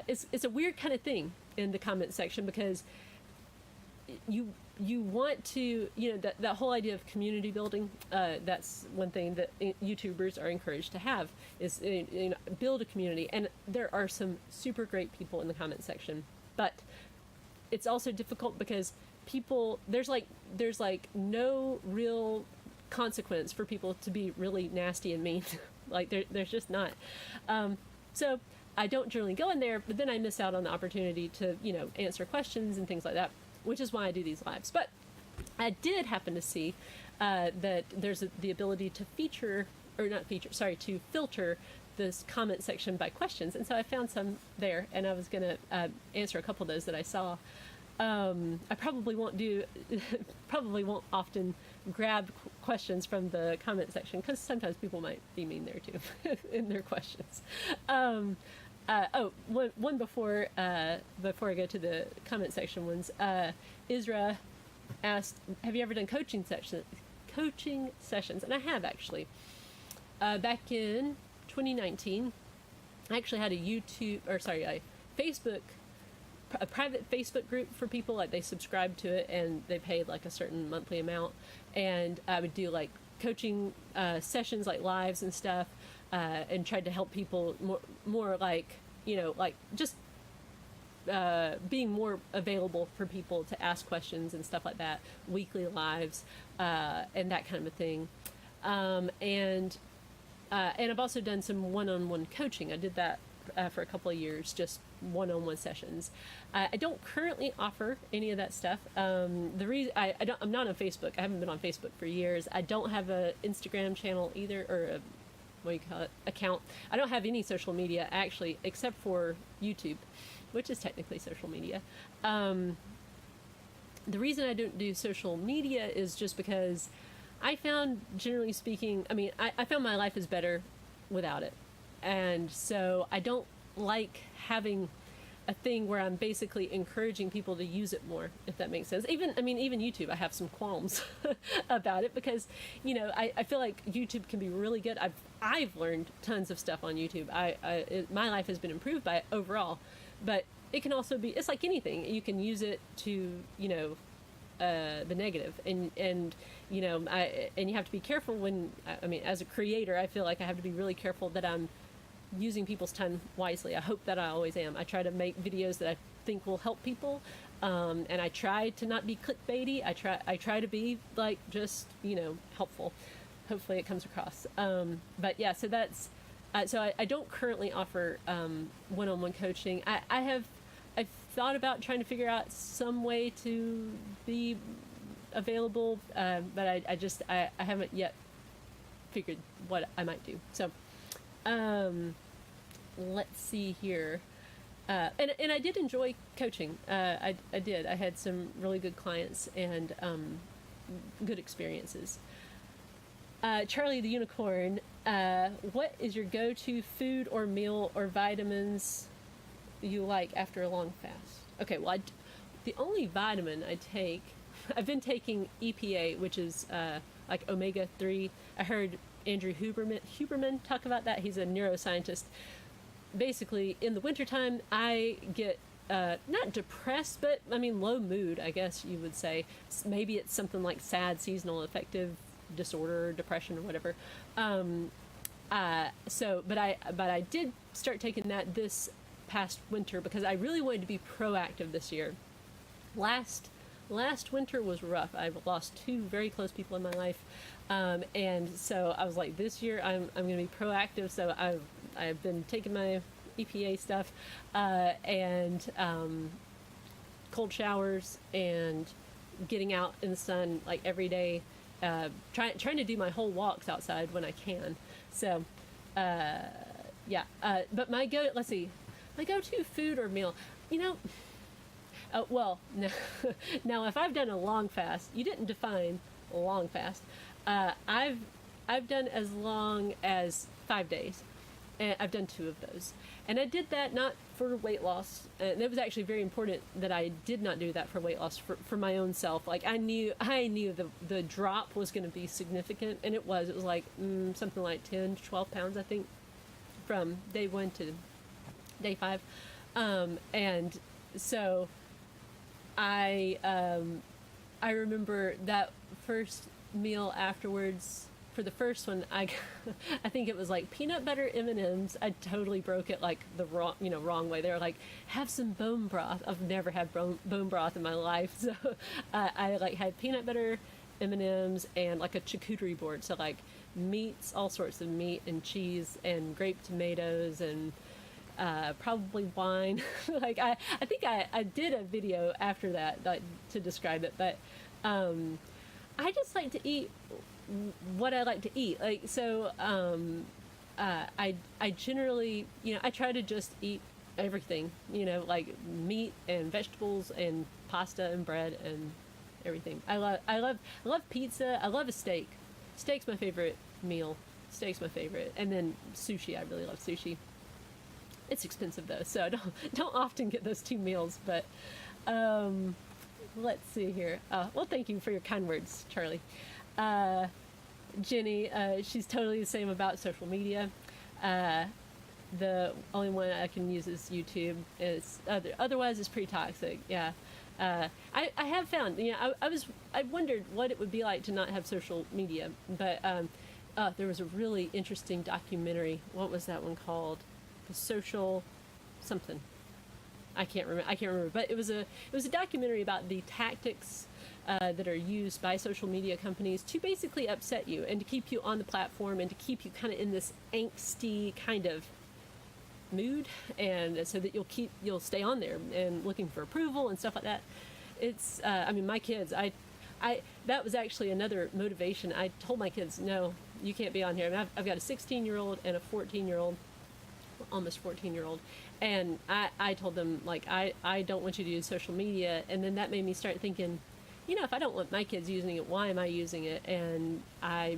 A: It's a weird kind of thing in the comment section, because you want to, that whole idea of community building. That's one thing that YouTubers are encouraged to have, is build a community. And there are some super great people in the comment section, but it's also difficult because there's like no real consequence for people to be really nasty and mean. Like there's just not. So I don't generally go in there, but then I miss out on the opportunity to, answer questions and things like that, which is why I do these lives. But I did happen to see that there's the ability to to filter this comment section by questions. And so I found some there, and I was going to answer a couple of those that I saw. I probably won't often grab questions from the comment section, because sometimes people might be mean there too in their questions. One before I go to the comment section ones, Isra asked, have you ever done coaching sessions? And I have, actually. Back in 2019, I actually had a private Facebook group for people. Like, they subscribed to it and they paid like a certain monthly amount, and I would do like coaching sessions, like lives and stuff, and tried to help people more like, just being more available for people to ask questions and stuff like that, weekly lives, and that kind of a thing. And I've also done some one-on-one coaching. I did that for a couple of years, just one-on-one sessions. I don't currently offer any of that stuff. The reason I'm not on Facebook. I haven't been on Facebook for years. I don't have an Instagram channel either, or account. I don't have any social media, actually, except for YouTube, which is technically social media. The reason I don't do social media is just because I found, generally speaking, I found my life is better without it. And so I don't like having a thing where I'm basically encouraging people to use it more, if that makes sense. Even YouTube, I have some qualms about it, because, I feel like YouTube can be really good. I've learned tons of stuff on YouTube. My life has been improved by it overall, but it can also be, it's like anything. You can use it to, the negative, and you have to be careful when, as a creator, I feel like I have to be really careful that I'm using people's time wisely. I hope that I always am. I try to make videos that I think will help people, and I try to not be clickbaity. I try to be like just helpful. Hopefully it comes across. But yeah, so that's so I don't currently offer one-on-one coaching. I've thought about trying to figure out some way to be available, but I haven't yet figured what I might do. So let's see here. And I did enjoy coaching. I did. I had some really good clients and good experiences. Charlie the Unicorn, what is your go-to food or meal or vitamins you like after a long fast? Okay, well, the only vitamin I take, I've been taking EPA, which is like omega-3. I heard Andrew Huberman talk about that. He's a neuroscientist. Basically, in the wintertime, I get not depressed, but low mood, I guess you would say. Maybe it's something like SAD, seasonal affective disorder, or depression, or whatever. But I did start taking that this past winter because I really wanted to be proactive this year. Last winter was rough. I've lost two very close people in my life, and so I was like, this year I'm going to be proactive. So I've been taking my EPA stuff, and cold showers and getting out in the sun like every day, trying to do my whole walks outside when I can. So yeah, but my go-to food or meal, well, no. Now if I've done a long fast, you didn't define a long fast. I've done as long as 5 days, and I've done 2 of those. And I did that not for weight loss, and it was actually very important that I did not do that for weight loss, for my own self. Like I knew the drop was going to be significant, and it was like something like 10 to 12 pounds, I think, from day 1 to day 5, and so I remember that first meal afterwards. For the first one, I think it was like peanut butter M&Ms. I totally broke it like the wrong way. They were like, have some bone broth. I've never had bone broth in my life, so I like had peanut butter M&Ms and like a charcuterie board. So like meats, all sorts of meat and cheese and grape tomatoes and probably wine. Like I think I did a video after that, like, to describe it, but I just like to eat what I like to eat. Like, so I generally, I try to just eat everything, like meat and vegetables and pasta and bread and everything. I love pizza. I love a steak. Steak's my favorite meal. Steak's my favorite. And then sushi. I really love sushi. It's expensive though, so I don't often get those 2 meals, but let's see here. Well, thank you for your kind words, Charlie. Jenny, she's totally the same about social media. The only one I can use is YouTube. Otherwise it's pretty toxic. Yeah. I have found, I wondered what it would be like to not have social media, but there was a really interesting documentary. What was that one called? The social something. I can't remember, but it was a documentary about the tactics that are used by social media companies to basically upset you and to keep you on the platform and to keep you kind of in this angsty kind of mood, and so that you'll stay on there and looking for approval and stuff like that. It's my kids, I that was actually another motivation. I told my kids, no, you can't be on here. I've got a 16-year-old and a 14-year-old, almost 14-year-old, and I told them, like, I don't want you to use social media. And then that made me start thinking, if I don't want my kids using it, why am I using it? And there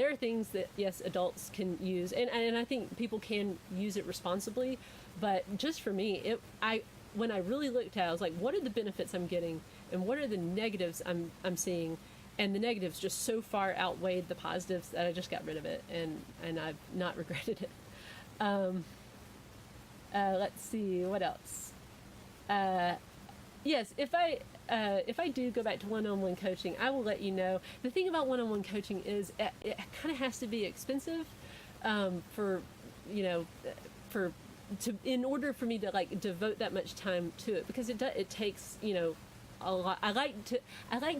A: are things that, yes, adults can use, and I think people can use it responsibly, but just for me, when I really looked at it, I was like, what are the benefits I'm getting and what are the negatives I'm seeing? And the negatives just so far outweighed the positives that I just got rid of it, and I've not regretted it. Let's see, what else? Yes, if I do go back to one-on-one coaching, I will let you know. The thing about one-on-one coaching is it kind of has to be expensive, in order for me to like devote that much time to it, because it takes a lot. I like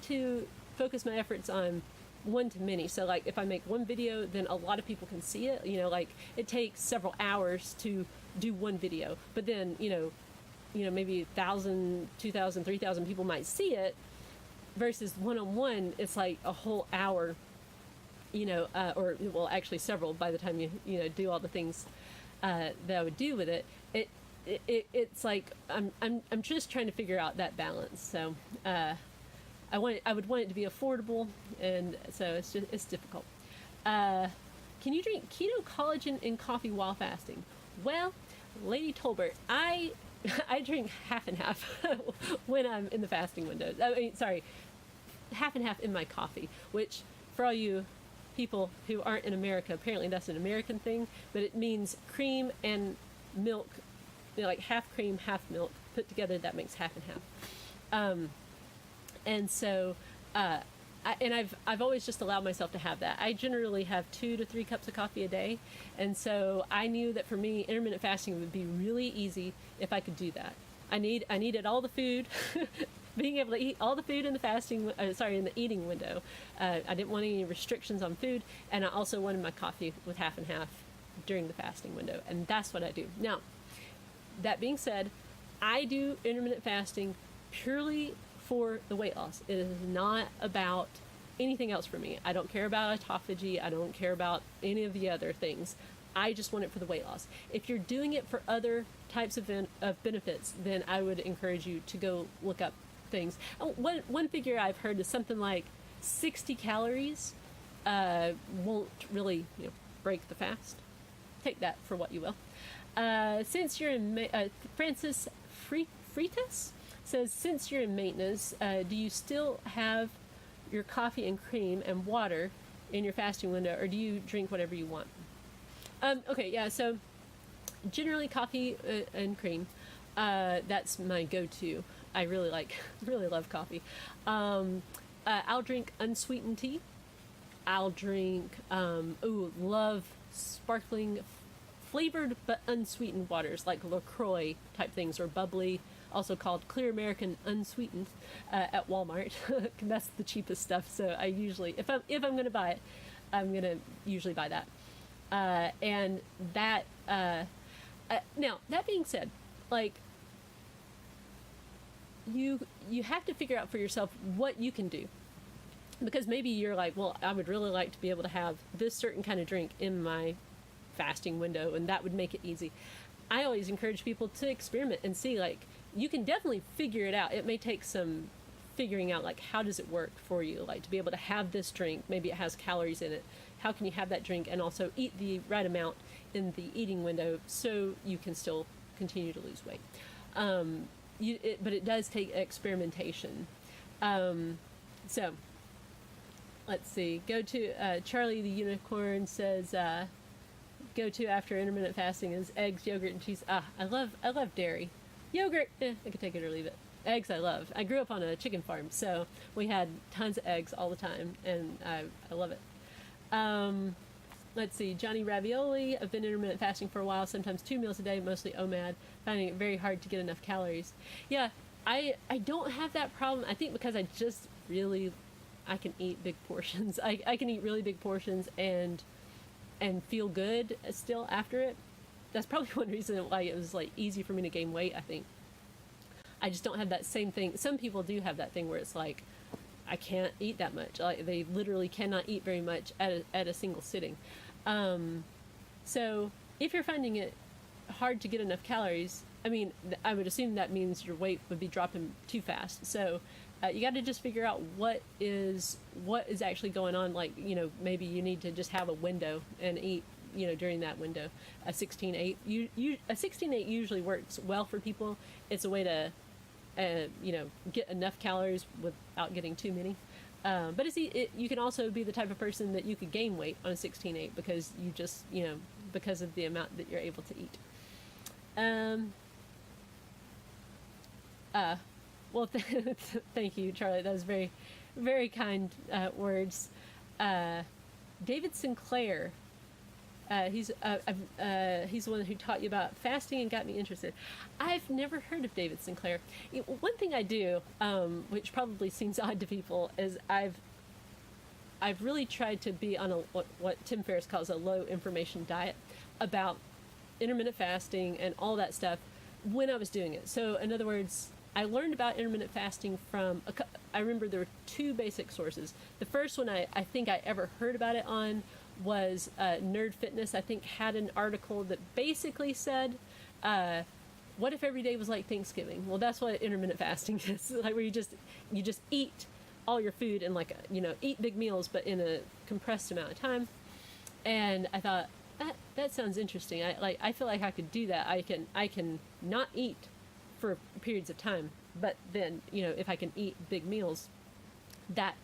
A: to focus my efforts on one to many. So like if I make one video, then a lot of people can see it. Like it takes several hours to do one video, but then maybe 1,000, 2,000, 3,000 people might see it, versus one-on-one, it's like a whole hour, or well, actually several by the time you do all the things that I would do with it. It's like I'm just trying to figure out that balance. So I would want it to be affordable, and so it's difficult. Can you drink keto collagen and coffee while fasting? Well, Lady Tolbert, I drink half and half when I'm in the fasting window. Half and half in my coffee, which for all you people who aren't in America, apparently that's an American thing, but it means cream and milk, like half cream, half milk put together. That makes half and half. And so I and I've always just allowed myself to have that. I generally have 2 to 3 cups of coffee a day, and so I knew that for me, intermittent fasting would be really easy if I could do that. I needed all the food, being able to eat all the food in the in the eating window. I didn't want any restrictions on food, and I also wanted my coffee with half and half during the fasting window, and that's what I do. Now, that being said, I do intermittent fasting purely for the weight loss. It is not about anything else for me. I don't care about autophagy. I don't care about any of the other things. I just want it for the weight loss. If you're doing it for other types of benefits, then I would encourage you to go look up things. One figure I've heard is something like 60 calories won't really break the fast. Take that for what you will. Since you're in Francis Freitas says, since you're in maintenance, do you still have your coffee and cream and water in your fasting window, or do you drink whatever you want? Okay, yeah, so generally coffee and cream. That's my go-to. I really love coffee. I'll drink unsweetened tea. I'll drink, love sparkling flavored but unsweetened waters like LaCroix type things, or bubbly, also called Clear American Unsweetened at Walmart. That's the cheapest stuff. So I usually, if I'm going to buy it, I'm going to usually buy that. And that, now that being said, like, you have to figure out for yourself what you can do, because maybe you're like, well, I would really like to be able to have this certain kind of drink in my fasting window, and that would make it easy. I always encourage people to experiment and see, like, you can definitely figure it out. It may take some figuring out, like, how does it work for you, like, to be able to have this drink. Maybe it has calories in it. How can you have that drink and also eat the right amount in the eating window so you can still continue to lose weight? But it does take experimentation. So let's see. Go to Charlie the Unicorn says, go to after intermittent fasting is eggs, yogurt, and cheese. I love dairy. Yogurt, I could take it or leave it. Eggs I love. I grew up on a chicken farm, so we had tons of eggs all the time, and I love it. Let's see, Johnny Ravioli. I've been intermittent fasting for a while, sometimes 2 meals a day, mostly OMAD, finding it very hard to get enough calories. Yeah, I don't have that problem. I think because I just really, I can eat big portions. I can eat really big portions and feel good still after it. That's probably one reason why it was like easy for me to gain weight, I think. I just don't have that same thing. Some people do have that thing where it's like, I can't eat that much. Like, they literally cannot eat very much at a single sitting. So if you're finding it hard to get enough calories, I mean, I would assume that means your weight would be dropping too fast. So you got to just figure out what is actually going on. Like, maybe you need to just have a window and eat, during that window. A 16-8. A 16-8 usually works well for people. It's a way to get enough calories without getting too many. But you can also be the type of person that you could gain weight on a 16-8 because you just, because of the amount that you're able to eat. Well, thank you, Charlie. That was very, very kind words. David Sinclair. He's the one who taught you about fasting and got me interested. I've never heard of David Sinclair. One thing I do, which probably seems odd to people, is I've really tried to be on what Tim Ferriss calls a low information diet about intermittent fasting and all that stuff when I was doing it. So in other words, I learned about intermittent fasting from, I remember there were 2 basic sources. The first one I think I ever heard about it on was Nerd Fitness. I think had an article that basically said, what if every day was like Thanksgiving? Well, that's what intermittent fasting is. Like, where you just eat all your food and, like, eat big meals, but in a compressed amount of time. And I thought, that sounds interesting. I feel like I could do that. I can not eat for periods of time, but then, if I can eat big meals, that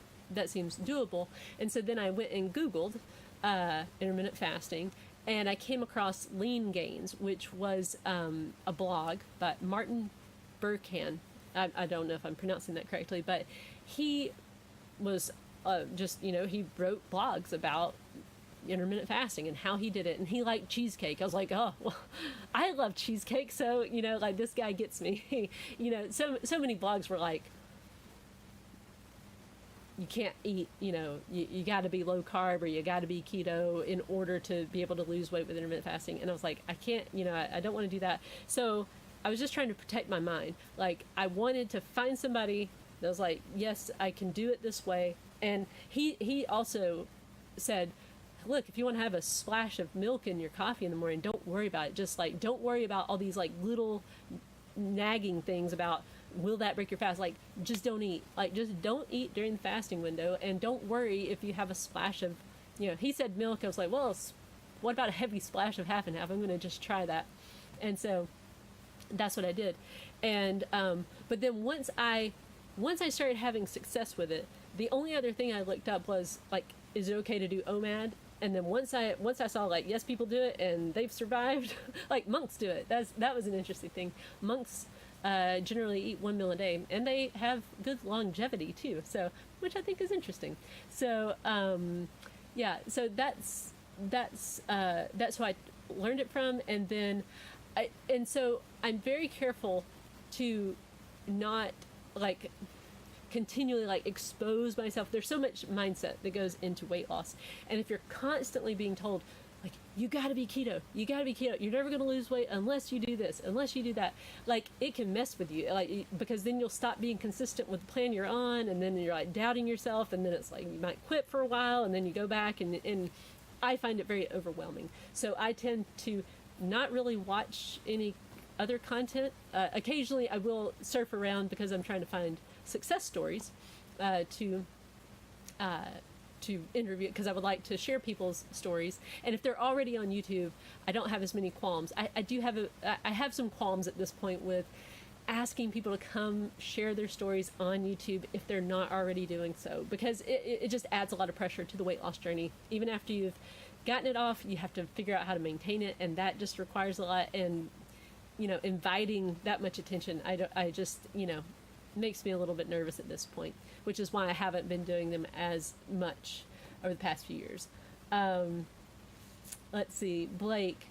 A: seems doable. And so then I went and Googled intermittent fasting, and I came across Lean Gains, which was a blog by Martin Burkhan. I don't know if I'm pronouncing that correctly, but he was just, he wrote blogs about intermittent fasting and how he did it, and he liked cheesecake. I was like, oh, well, I love cheesecake, so like, this guy gets me. So many blogs were like, you can't eat, you got to be low carb, or you got to be keto in order to be able to lose weight with intermittent fasting. And I was like, I can't, I don't want to do that. So I was just trying to protect my mind. Like, I wanted to find somebody that was like, yes, I can do it this way. And he also said, look, if you want to have a splash of milk in your coffee in the morning, don't worry about it. Just like, don't worry about all these like little nagging things about, will that break your fast? Like, just don't eat. Like, just don't eat during the fasting window, and don't worry if you have a splash of, he said milk. I was like, well, what about a heavy splash of half and half? I'm going to just try that. And so that's what I did. And but then once I started having success with it, the only other thing I looked up was like, is it okay to do OMAD? And then once I saw, like, yes, people do it and they've survived, like monks do it. That was an interesting thing. Monks generally eat 1 meal a day, and they have good longevity too. So, which I think is interesting. So so that's who I learned it from. And then so I'm very careful to not like continually like expose myself. There's so much mindset that goes into weight loss, and if you're constantly being told, like, you gotta be keto, you're never gonna lose weight unless you do this, unless you do that, like, it can mess with you, like, because then you'll stop being consistent with the plan you're on, and then you're like doubting yourself, and then it's like you might quit for a while, and then you go back, and I find it very overwhelming. So I tend to not really watch any other content. Occasionally I will surf around because I'm trying to find success stories to interview, because I would like to share people's stories. And if they're already on YouTube, I don't have as many qualms. I have some qualms at this point with asking people to come share their stories on YouTube if they're not already doing so, because it just adds a lot of pressure to the weight loss journey. Even after you've gotten it off, you have to figure out how to maintain it, and that just requires a lot. And inviting that much attention, I just makes me a little bit nervous at this point, which is why I haven't been doing them as much over the past few years. Let's see, Blake,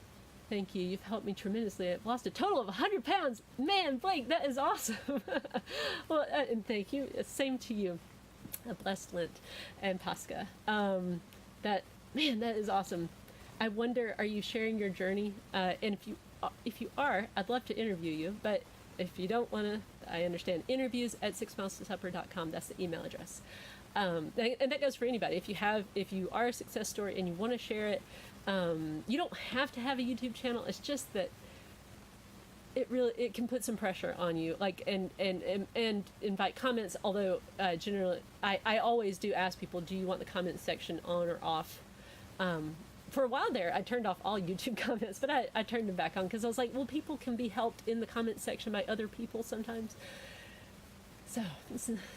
A: thank you. You've helped me tremendously. I've lost a total of 100 pounds. Man, Blake, that is awesome. Well, and thank you. Same to you. A blessed Lent and Pascha. That is awesome. I wonder, are you sharing your journey? And if you are, I'd love to interview you, but if you don't want to, I understand. interviews@sixmilestosupper.com. That's the email address. And that goes for anybody. If you are a success story and you want to share it, you don't have to have a YouTube channel. It's just that it can put some pressure on you, like, and invite comments. Although generally, I always do ask people, do you want the comment section on or off? For a while there, I turned off all YouTube comments, but I turned them back on because I was like, well, people can be helped in the comment section by other people sometimes. So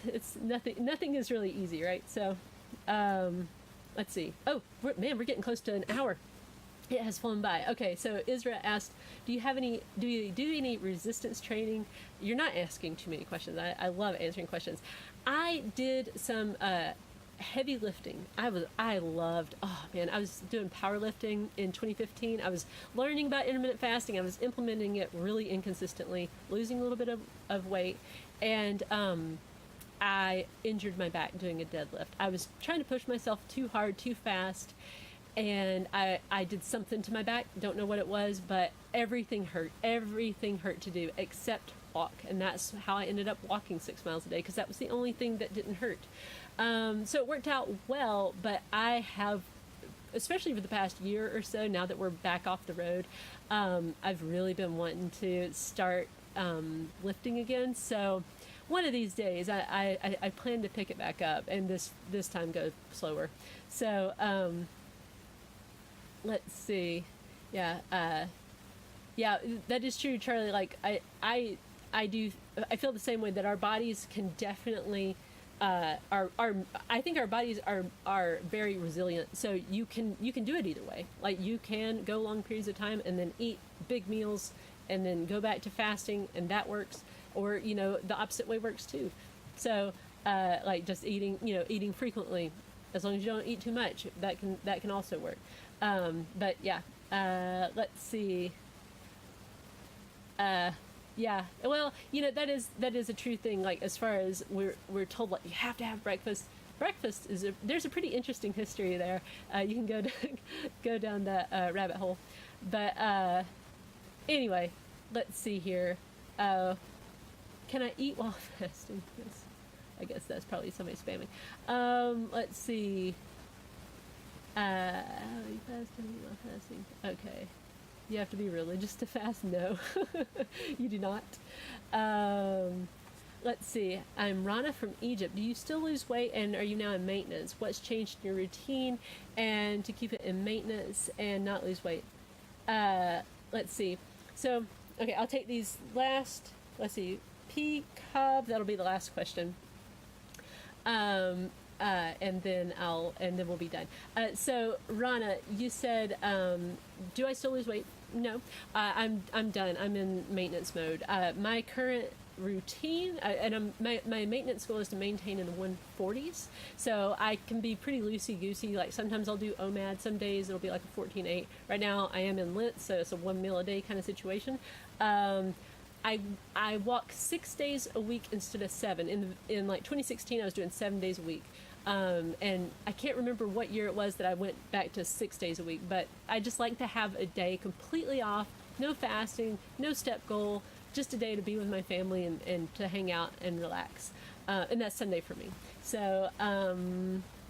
A: it's nothing is really easy, right? So let's see. Oh, we're getting close to an hour. It has flown by. Okay, so Isra asked, do you do any resistance training? You're not asking too many questions. I love answering questions. I did some heavy lifting. I was doing powerlifting in 2015. I was learning about intermittent fasting. I was implementing it really inconsistently, losing a little bit of weight, and I injured my back doing a deadlift. I was trying to push myself too hard, too fast, and I did something to my back. Don't know what it was, but everything hurt to do except walk, and that's how I ended up walking 6 miles a day, because that was the only thing that didn't hurt. So it worked out well, but I have, especially for the past year or so, now that we're back off the road, I've really been wanting to start lifting again. So one of these days, I plan to pick it back up, and this time go slower. So let's see. Yeah, that is true, Charlie. Like I feel the same way, that our bodies can definitely I think our bodies are very resilient. So you can do it either way. Like, you can go long periods of time and then eat big meals and then go back to fasting, and that works. Or the opposite way works too. So like just eating frequently, as long as you don't eat too much, that can also work. But yeah, let's see. Yeah, well, that is a true thing. Like, as far as we're told, like, you have to have breakfast. Breakfast there's a pretty interesting history there. You can go down that rabbit hole. But anyway, let's see here. Can I eat while fasting? Yes. I guess that's probably somebody spamming. Let's see. You fast, can eat while fasting. Okay. You have to be religious to fast? No, you do not. Let's see. I'm Rana from Egypt. Do you still lose weight, and are you now in maintenance? What's changed in your routine and to keep it in maintenance and not lose weight? Let's see. So, okay, I'll take these last. Let's see. P Cobb. That'll be the last question. And then we'll be done. So Rana, you said, do I still lose weight? No, I'm done. I'm in maintenance mode. My current routine, my maintenance goal is to maintain in the 140s. So I can be pretty loosey goosey. Like, sometimes I'll do OMAD. Some days it'll be like a 14-8. Right now I am in Lent, so it's a 1 meal a day kind of situation. I walk 6 days a week instead of 7. In like 2016, I was doing 7 days a week. And I can't remember what year it was that I went back to 6 days a week, but I just like to have a day completely off, no fasting, no step goal, just a day to be with my family and to hang out and relax. And that's Sunday for me. So,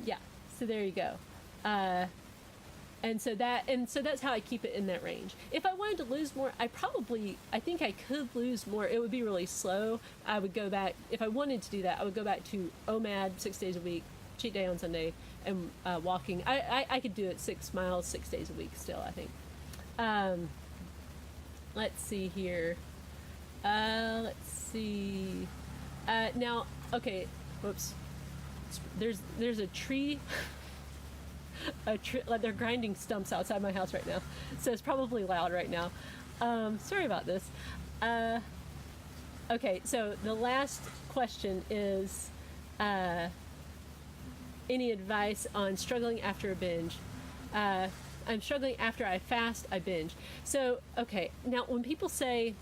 A: yeah, so there you go. And so that's how I keep it in that range. If I wanted to lose more, I think I could lose more. It would be really slow. I would go back, if I wanted to do that, I would go back to OMAD 6 days a week, cheat day on Sunday, and walking. I could do it 6 miles 6 days a week still, I think. Let's see here. Let's see. Now, okay, whoops. There's a tree. Like, they're grinding stumps outside my house right now, so it's probably loud right now. Sorry about this. Okay, so the last question is, any advice on struggling after a binge? I'm struggling after I fast, I binge. So, okay, now when people say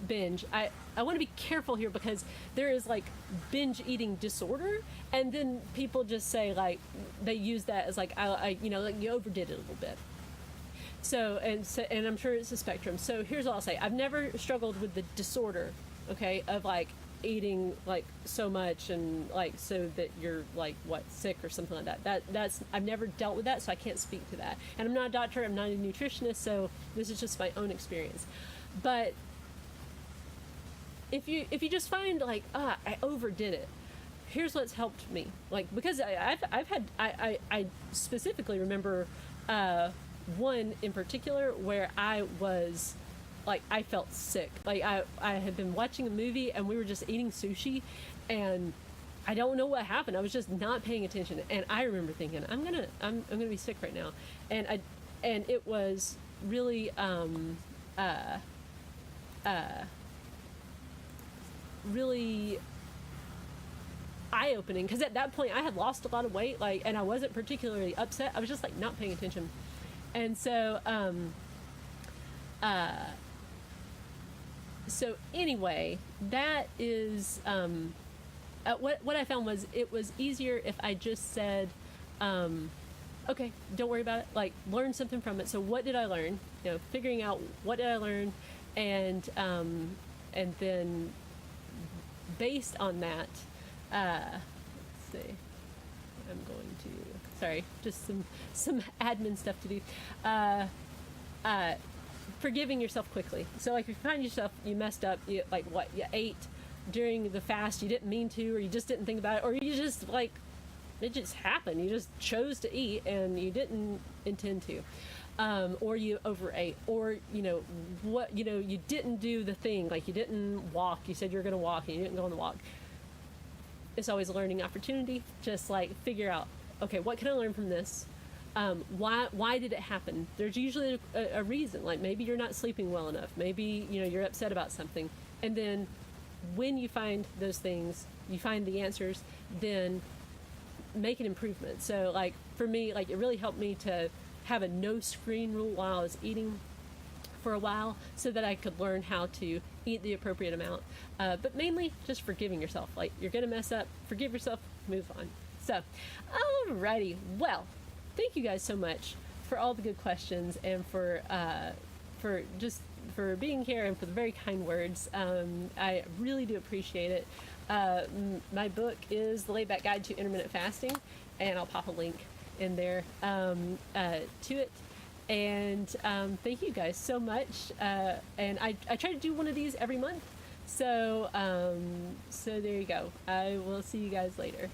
A: binge, I want to be careful here, because there is like binge eating disorder, and then people just say, like, they use that as like, like you overdid it a little bit. So and I'm sure it's a spectrum. So here's all I'll say. I've never struggled with the disorder, okay, of like eating like so much and like so that you're like sick or something like that. That's I've never dealt with that, so I can't speak to that. And I'm not a doctor, I'm not a nutritionist, so this is just my own experience. But if you just find like, I overdid it, here's what's helped me. Like, because I specifically remember one in particular where I was like, I felt sick. Like, I had been watching a movie and we were just eating sushi, and I don't know what happened. I was just not paying attention, and I remember thinking, I'm gonna be sick right now, and it was really really eye-opening, because at that point I had lost a lot of weight, like, and I wasn't particularly upset. I was just like not paying attention. And so so anyway, that is what I found was, it was easier if I just said, okay, don't worry about it, like, learn something from it. So what did I learn? Figuring out what did I learn, and then based on that, let's see, I'm going to, sorry, just some admin stuff to do. Forgiving yourself quickly. So, like, if you find yourself, you messed up, you ate during the fast, you didn't mean to, or you just didn't think about it, or you just, like, it just happened, you just chose to eat and you didn't intend to. Or you overate, or you didn't do the thing, like you didn't walk, you said you were going to walk and you didn't go on the walk. It's always a learning opportunity. Just like figure out, okay, what can I learn from this? Why did it happen? There's usually a reason, like maybe you're not sleeping well enough, maybe you're upset about something, and then when you find those things, you find the answers, then make an improvement. So like for me, like it really helped me to have a no screen rule while I was eating for a while, so that I could learn how to eat the appropriate amount. But mainly just forgiving yourself. Like, you're gonna mess up, forgive yourself, move on. So, alrighty. Well, thank you guys so much for all the good questions, and for being here, and for the very kind words. I really do appreciate it. My book is The Laid Back Guide to Intermittent Fasting, and I'll pop a link in there to it. And thank you guys so much. And I try to do one of these every month. So there you go. I will see you guys later.